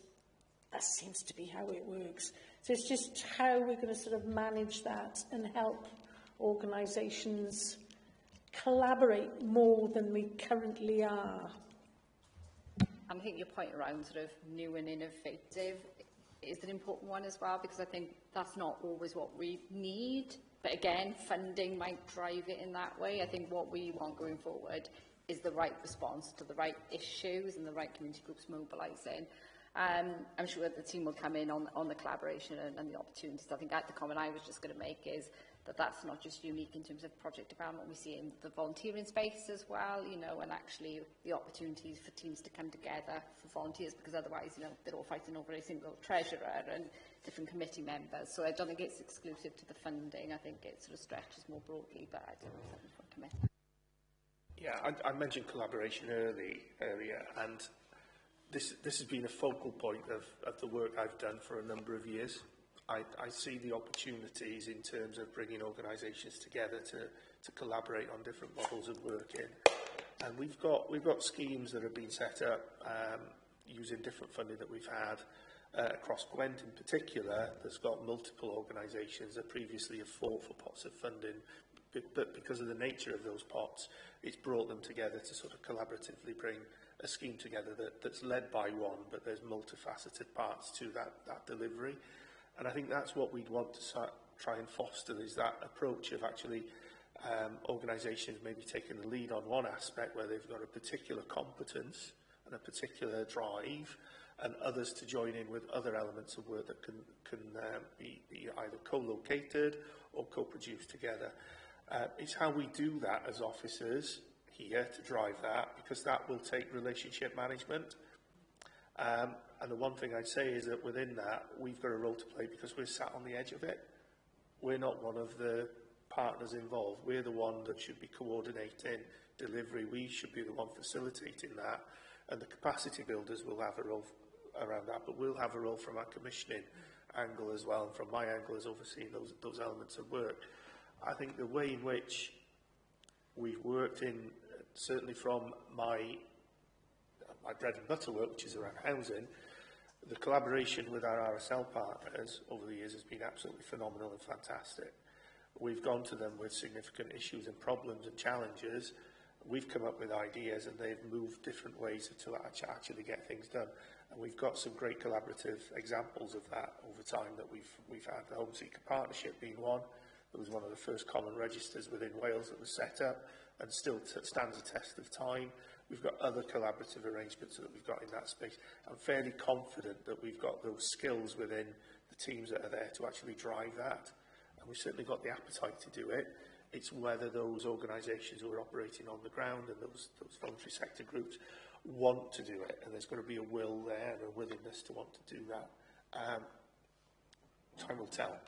that seems to be how it works. So it's just how we're going to sort of manage that and help organisations collaborate more than we currently are. And I think your point around sort of new and innovative is an important one as well, because I think that's not always what we need. But again, funding might drive it in that way. I think what we want going forward is the right response to the right issues and the right community groups mobilising. I'm sure the team will come in on the collaboration and the opportunities. I think the comment I was just going to make is that that's not just unique in terms of project development. We see it in the volunteering space as well, you know, and actually the opportunities for teams to come together for volunteers, because otherwise, you know, they're all fighting over a single treasurer and different committee members. So I don't think it's exclusive to the funding. I think it sort of stretches more broadly, but I don't know if something from committee. Yeah, I mentioned collaboration earlier, and this has been a focal point of the work I've done for a number of years. I see the opportunities in terms of bringing organisations together to collaborate on different models of working, and we've got schemes that have been set up using different funding that we've had across Gwent in particular. That's got multiple organisations that previously have fought for pots of funding, but because of the nature of those pots, it's brought them together to sort of collaboratively bring a scheme together that's led by one, but there's multifaceted parts to that delivery. And I think that's what we'd want to try and foster, is that approach of actually organisations maybe taking the lead on one aspect where they've got a particular competence and a particular drive, and others to join in with other elements of work that can be either co-located or co-produced together. It's how we do that as officers here to drive that, because that will take relationship management. And the one thing I'd say is that within that, we've got a role to play because we're sat on the edge of it. We're not one of the partners involved. We're the one that should be coordinating delivery. We should be the one facilitating that. And the capacity builders will have a role around that, but we'll have a role from our commissioning angle as well, and from my angle as overseeing those elements of work. I think the way in which we've worked in, certainly from my bread and butter work, which is around housing, the collaboration with our RSL partners over the years has been absolutely phenomenal and fantastic. We've gone to them with significant issues and problems and challenges. We've come up with ideas, and they've moved different ways to actually get things done. And we've got some great collaborative examples of that over time that we've had. The Home Seeker Partnership being one. It was one of the first common registers within Wales that was set up and still stands a test of time. We've got other collaborative arrangements that we've got in that space. I'm fairly confident that we've got those skills within the teams that are there to actually drive that. And we've certainly got the appetite to do it. It's whether those organisations who are operating on the ground and those voluntary sector groups want to do it, and there's got to be a will there and a willingness to want to do that. Time will tell.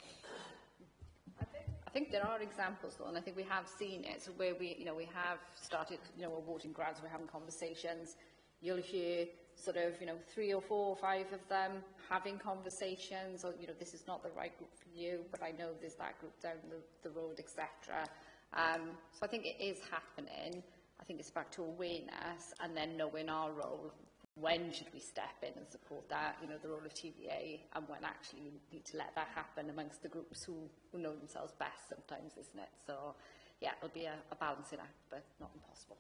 I think there are examples, though, and I think we have seen it. So where we have started, awarding grants, we're having conversations. You'll hear sort of, 3 or 4 or 5 of them having conversations, or, this is not the right group for you, but I know there's that group down the road, etc. So I think it is happening. I think it's back to awareness and then knowing our role. When should we step in and support that, the role of TVA, and when actually you need to let that happen amongst the groups who know themselves best sometimes, isn't it? So, yeah, it'll be a balancing act, but not impossible.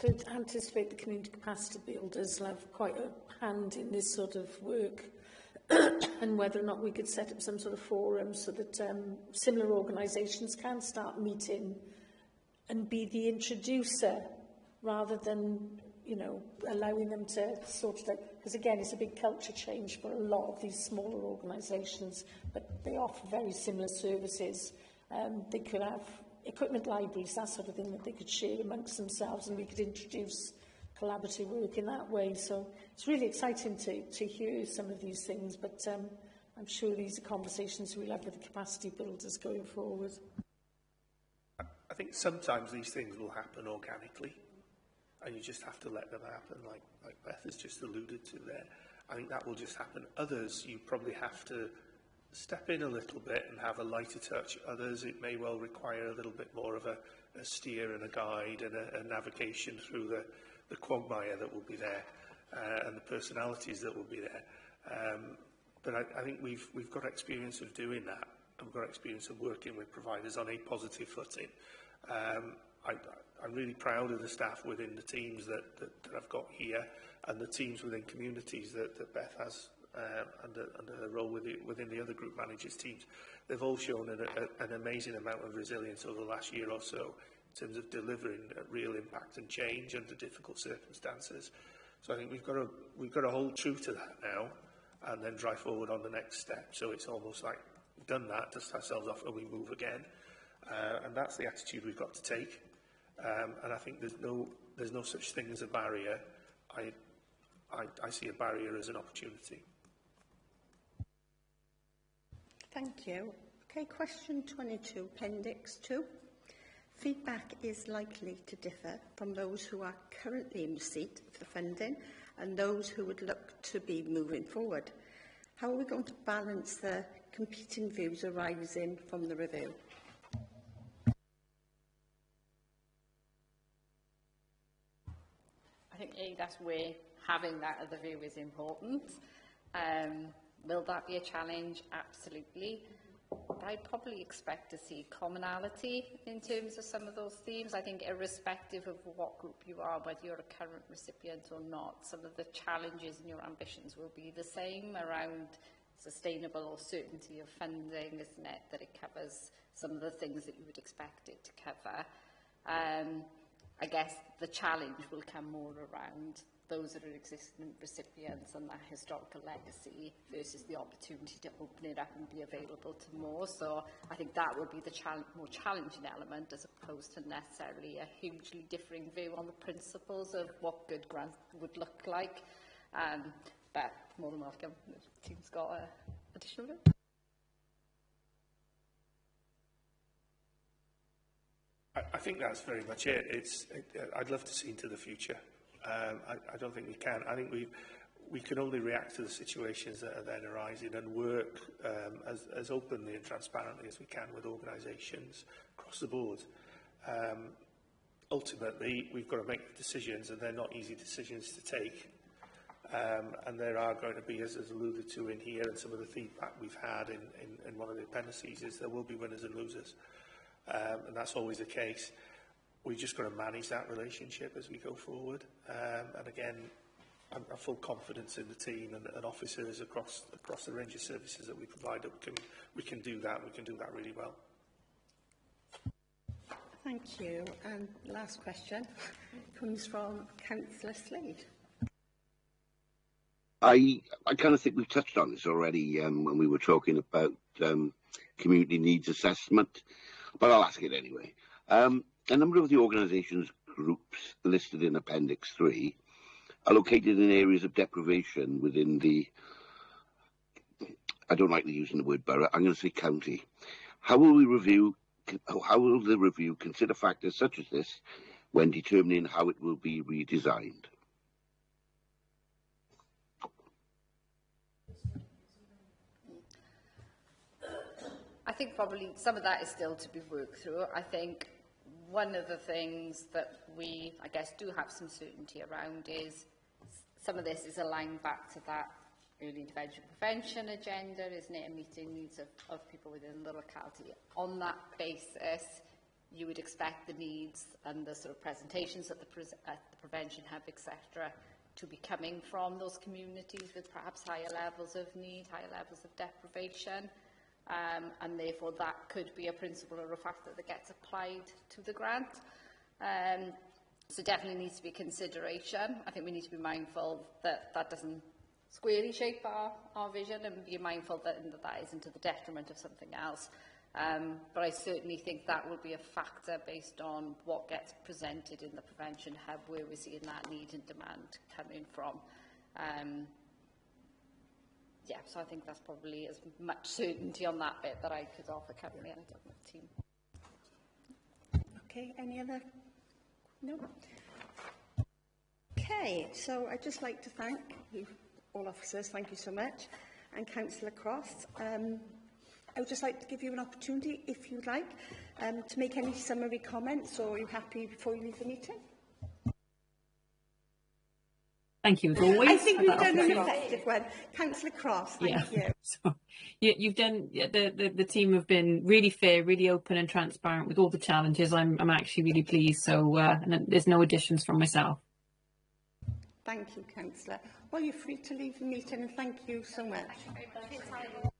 I anticipate the community capacity builders will have quite a hand in this sort of work and whether or not we could set up some sort of forum so that similar organisations can start meeting and be the introducer rather than allowing them to sort of like, because again, it's a big culture change for a lot of these smaller organisations, but they offer very similar services. They could have equipment libraries, that sort of thing, that they could share amongst themselves, and we could introduce collaborative work in that way. So it's really exciting to hear some of these things, but I'm sure these are conversations we'll have with the capacity builders going forward. I think sometimes these things will happen organically, and you just have to let them happen, like Beth has just alluded to there. I think that will just happen. Others, you probably have to step in a little bit and have a lighter touch. Others, it may well require a little bit more of a steer and a guide and a navigation through the quagmire that will be there and the personalities that will be there. But I think we've got experience of doing that, and we've got experience of working with providers on a positive footing. I'm really proud of the staff within the teams that I've got here, and the teams within communities that Beth has under her role within the other group managers' teams. They've all shown an amazing amount of resilience over the last year or so in terms of delivering real impact and change under difficult circumstances. So I think we've got to hold true to that now, and then drive forward on the next step. So it's almost like we've done that, dust ourselves off, and we move again. And that's the attitude we've got to take. And I think there's no such thing as a barrier. I see a barrier as an opportunity. Thank you. Okay, question 22, Appendix 2. Feedback is likely to differ from those who are currently in receipt of the funding and those who would look to be moving forward. How are we going to balance the competing views arising from the review? I think that's where having that other view is important. Will that be a challenge? Absolutely. But I'd probably expect to see commonality in terms of some of those themes. I think irrespective of what group you are, whether you're a current recipient or not, some of the challenges and your ambitions will be the same around sustainable or certainty of funding, isn't it? That it covers some of the things that you would expect it to cover. I guess the challenge will come more around those that are existing recipients and that historical legacy versus the opportunity to open it up and be available to more. So I think that will be the more challenging element, as opposed to necessarily a hugely differing view on the principles of what good grant would look like. But more than welcome, the team's got an additional view. I think that's very much it. I'd love to see into the future. I don't think we can. I think we can only react to the situations that are then arising and work as openly and transparently as we can with organisations across the board. Ultimately, we've got to make decisions, and they're not easy decisions to take. And there are going to be, as alluded to in here, and some of the feedback we've had in one of the appendices, is there will be winners and losers. And that's always the case. We've just got to manage that relationship as we go forward. And again, I'm full confidence in the team and officers across the range of services that we provide that we can do that. We can do that really well. Thank you. And last question comes from Councillor Slade. I kind of think we've touched on this already when we were talking about community needs assessment, but I'll ask it anyway. A number of the organisations groups listed in Appendix 3 are located in areas of deprivation within the, I don't like using the word borough, I'm going to say county. How will the review consider factors such as this when determining how it will be redesigned? I think probably some of that is still to be worked through. I think one of the things that we, I guess, do have some certainty around is some of this is aligned back to that early intervention prevention agenda, isn't it, and meeting needs of people within the locality. On that basis, you would expect the needs and the sort of presentations at the prevention hub, etc., to be coming from those communities with perhaps higher levels of need, higher levels of deprivation. And therefore that could be a principle or a factor that gets applied to the grant. So definitely needs to be consideration. I think we need to be mindful that that doesn't squarely shape our vision, and be mindful that that isn't to the detriment of something else. But I certainly think that will be a factor based on what gets presented in the prevention hub, where we're seeing that need and demand coming from. Yeah, so I think that's probably as much certainty on that bit that I could offer currently. I don't know the team. Okay, any other? No? Okay, so I'd just like to thank you, all officers, thank you so much, and Councillor Cross. I would just like to give you an opportunity, if you'd like, to make any summary comments, or are you happy before you leave the meeting? Thank you, as always. I think we've done an effective one. Councillor Cross, thank you. So, you've done, the team have been really fair, really open and transparent with all the challenges. I'm actually really pleased, so and there's no additions from myself. Thank you, Councillor. Well, you're free to leave the meeting, and thank you so much. Thank you very much.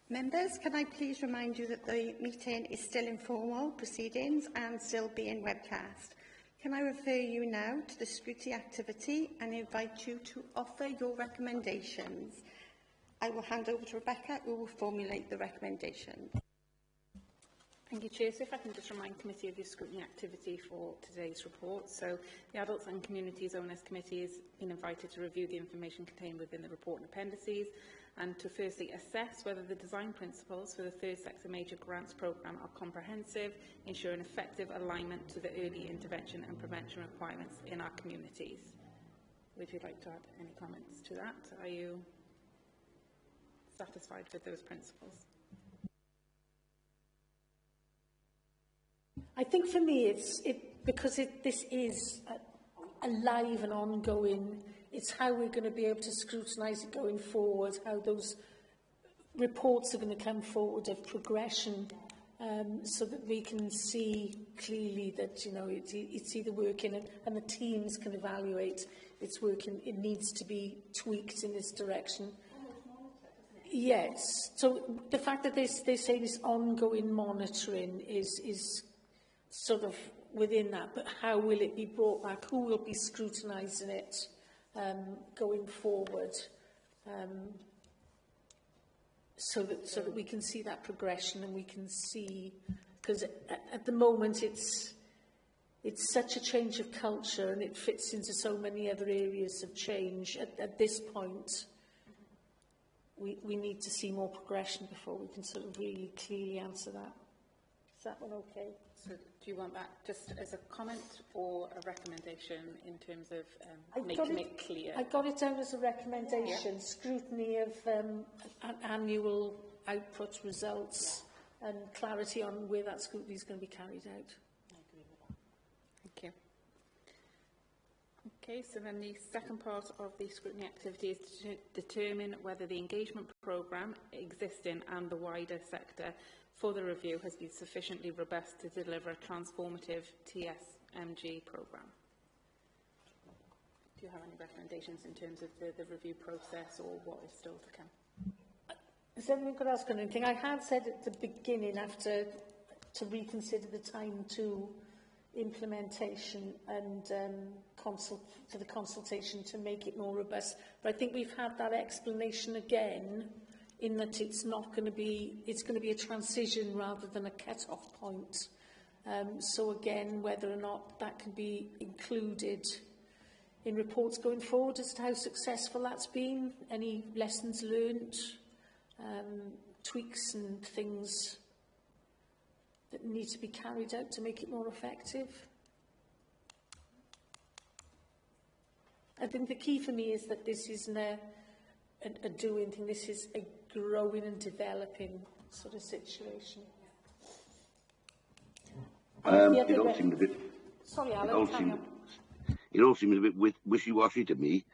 Members, can I please remind you that the meeting is still in formal proceedings and still being webcast. Can I refer you now to the scrutiny activity and invite you to offer your recommendations. I will hand over to Rebecca, who will formulate the recommendations. Thank you, Chair. So if I can just remind Committee of your scrutiny activity for today's report. So the Adults and Communities Owners Committee has been invited to review the information contained within the report and appendices, and to firstly assess whether the design principles for the third sector major grants programme are comprehensive, ensuring effective alignment to the early intervention and prevention requirements in our communities. Would you like to add any comments to that? Are you satisfied with those principles? I think for me, because this is a live and ongoing. It's how we're going to be able to scrutinise it going forward, how those reports are going to come forward of progression, so that we can see clearly that, you know, it's either working, and the teams can evaluate it's working, it needs to be tweaked in this direction. Yes, so the fact that they say this ongoing monitoring is sort of within that, but how will it be brought back? Who will be scrutinising it? Going forward, so that we can see that progression, and we can see, because at the moment it's such a change of culture, and it fits into so many other areas of change. At this point, we need to see more progression before we can sort of really clearly answer that. Is that one okay? So do you want that just as a comment or a recommendation in terms of making it clear? I got it down as a recommendation, scrutiny of annual output results, and clarity on where that scrutiny is going to be carried out. I agree with that. Thank you. Okay, so then the second part of the scrutiny activity is to determine whether the engagement programme existing and the wider sector for the review has been sufficiently robust to deliver a transformative TSMG programme. Do you have any recommendations in terms of the review process, or what is still to come? Has anyone got to ask anything? I had said at the beginning, after to reconsider the time to implementation and for the consultation to make it more robust. But I think we've had that explanation again, in that it's going to be a transition rather than a cut-off point. So again, whether or not that can be included in reports going forward as to how successful that's been, any lessons learned, tweaks and things that need to be carried out to make it more effective. I think the key for me is that this isn't a doing thing, this is a growing and developing sort of situation. It all seemed a bit... Sorry, Alan, it all seems a bit wishy-washy to me.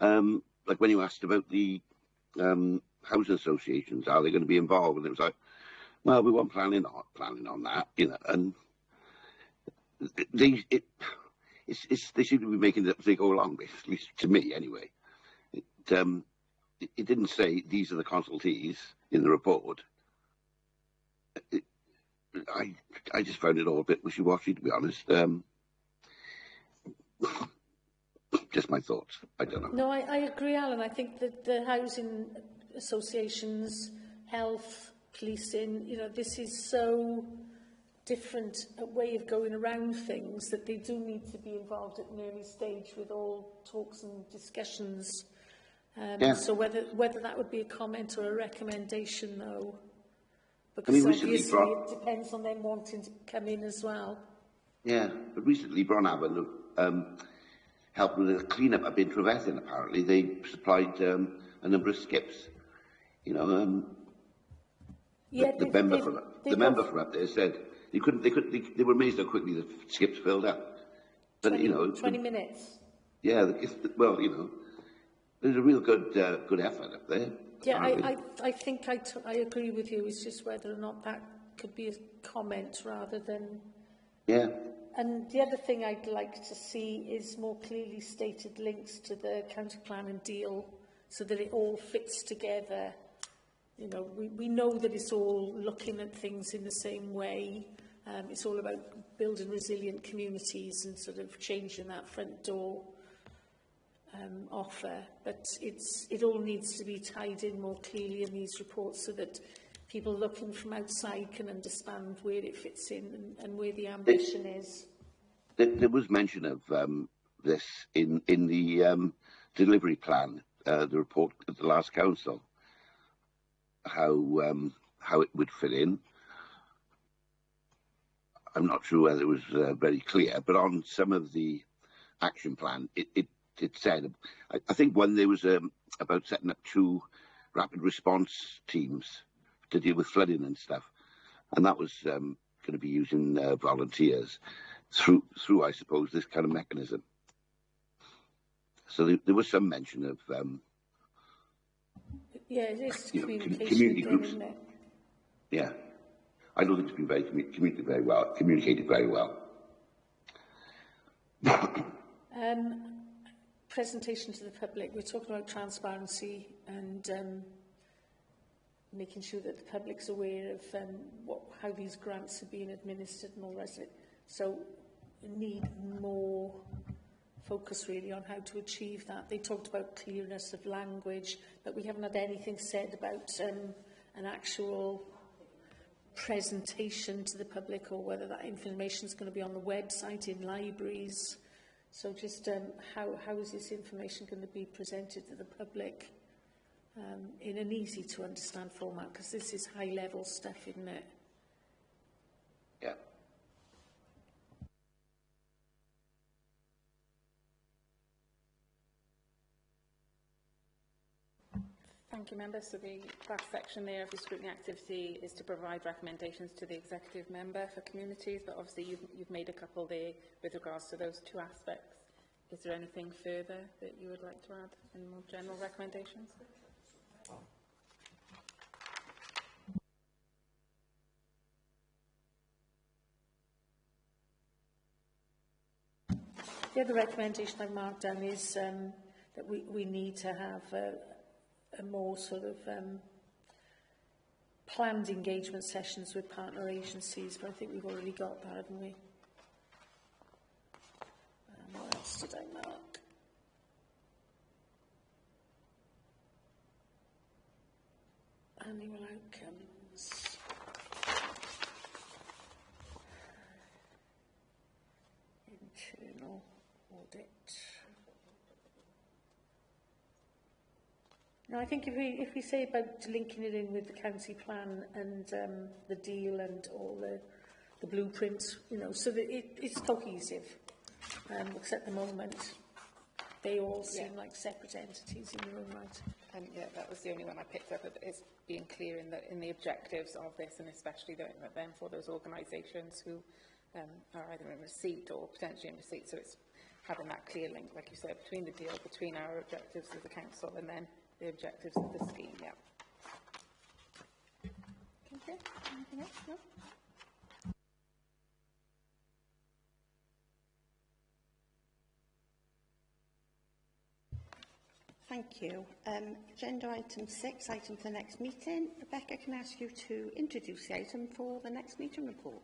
Like when you asked about the housing associations, are they going to be involved? And it was like, well, we weren't planning on that, you know. And they seem to be making it up as they go along, at least to me, anyway. It didn't say these are the consultees in the report. I just found it all a bit wishy-washy, to be honest. Just my thoughts. I don't know. No, I agree, Alan. I think that the housing associations, health, policing, you know, this is so different a way of going around things that they do need to be involved at an early stage with all talks and discussions. So whether that would be a comment or a recommendation, though, because obviously it depends on them wanting to come in as well. Yeah, but recently Bronhaven helped with a clean-up up in Trevethin, apparently. They supplied a number of skips. You know, the member from up there said they were amazed how quickly the skips filled up. But 20 minutes. Yeah, well, you know, there's a real good effort up there. Yeah, I think I agree with you. It's just whether or not that could be a comment rather than... Yeah. And the other thing I'd like to see is more clearly stated links to the county plan and deal so that it all fits together. You know, we know that it's all looking at things in the same way. It's all about building resilient communities and sort of changing that front door offer. But it all needs to be tied in more clearly in these reports so that people looking from outside can understand where it fits in and where the ambition is. There was mention of this in the delivery plan, the report at the last council, how it would fit in. I'm not sure whether it was very clear, but on some of the action plan, it said, I think one there was about setting up 2 rapid response teams to deal with flooding and stuff, and that was going to be using volunteers through I suppose this kind of mechanism. So there was some mention of it's community groups. Isn't it? Yeah, I don't think it's been communicated very well. Presentation to the public. We're talking about transparency and making sure that the public's aware of how these grants are being administered and all the rest of it. So we need more focus really on how to achieve that. They talked about clearness of language, but we haven't had anything said about an actual presentation to the public or whether that information is going to be on the website, in libraries. So just how is this information going to be presented to the public in an easy to understand format, because this is high level stuff, isn't it? Yeah. Thank you, members. So the last section there of the scrutiny activity is to provide recommendations to the executive member for communities, but obviously you've made a couple there with regards to those 2 aspects. Is there anything further that you would like to add in more general recommendations? The other recommendation I've marked down is that we need to have a more sort of planned engagement sessions with partner agencies, but I think we've already got that, haven't we? else did I mark? Annual outcomes. Internal audit. No, I think if we say about linking it in with the county plan and the deal and all the blueprints, you know, so that it's cohesive. Because at the moment, they all seem like separate entities in their own right. Yeah, that was the only one I picked up, is being clear in the objectives of this, and especially then for those organisations who are either in receipt or potentially in receipt. So it's having that clear link, like you said, between the deal, between our objectives as a council, and then the objectives of the scheme. Yeah. Okay. Anything else? No. Thank you. Agenda item 6, item for the next meeting. Rebecca, can I ask you to introduce the item for the next meeting report?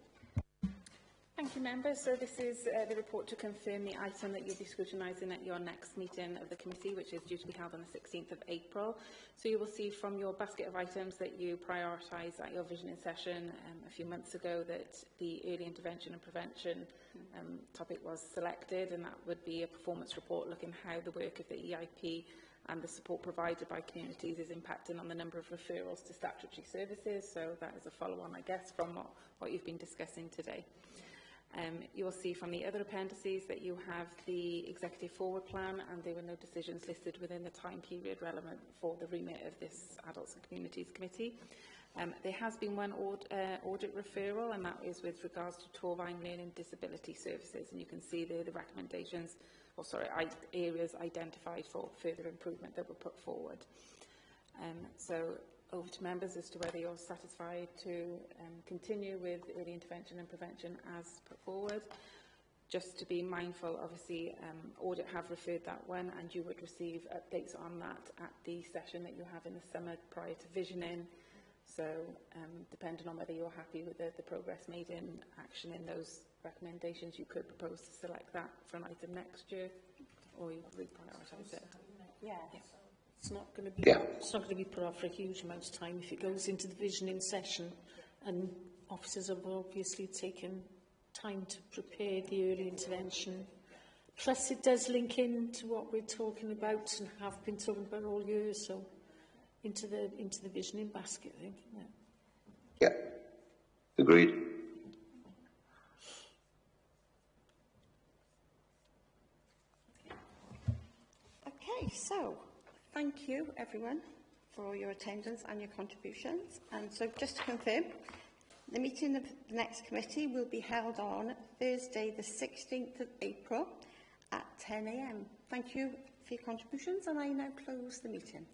Thank you, members. So this is the report to confirm the item that you'll be scrutinising at your next meeting of the committee, which is due to be held on the 16th of April. So you will see from your basket of items that you prioritised at your visioning session a few months ago that the early intervention and prevention topic was selected, and that would be a performance report looking how the work of the EIP and the support provided by communities is impacting on the number of referrals to statutory services. So that is a follow-on, I guess, from what you've been discussing today. You will see from the other appendices that you have the executive forward plan, and there were no decisions listed within the time period relevant for the remit of this Adults and Communities Committee. There has been one audit referral, and that is with regards to Torvine Learning Disability Services, and you can see there the recommendations, or sorry, areas identified for further improvement that were put forward. So over to members as to whether you're satisfied to continue with early intervention and prevention as put forward. Just to be mindful, obviously, audit have referred that one, and you would receive updates on that at the session that you have in the summer prior to visioning. So depending on whether you're happy with the progress made in action in those recommendations, you could propose to select that for an item next year, or you could reprioritise it. Yeah. It's not going to be. It's not going to be put off for a huge amount of time if it goes into the visioning session, and officers have obviously taken time to prepare the early intervention. Plus, it does link in to what we're talking about and have been talking about all year. So, into the visioning basket, I think. Yeah. Agreed. Okay, so thank you everyone for your attendance and your contributions. And so just to confirm, the meeting of the next committee will be held on Thursday the 16th of April at 10 AM. Thank you for your contributions, and I now close the meeting.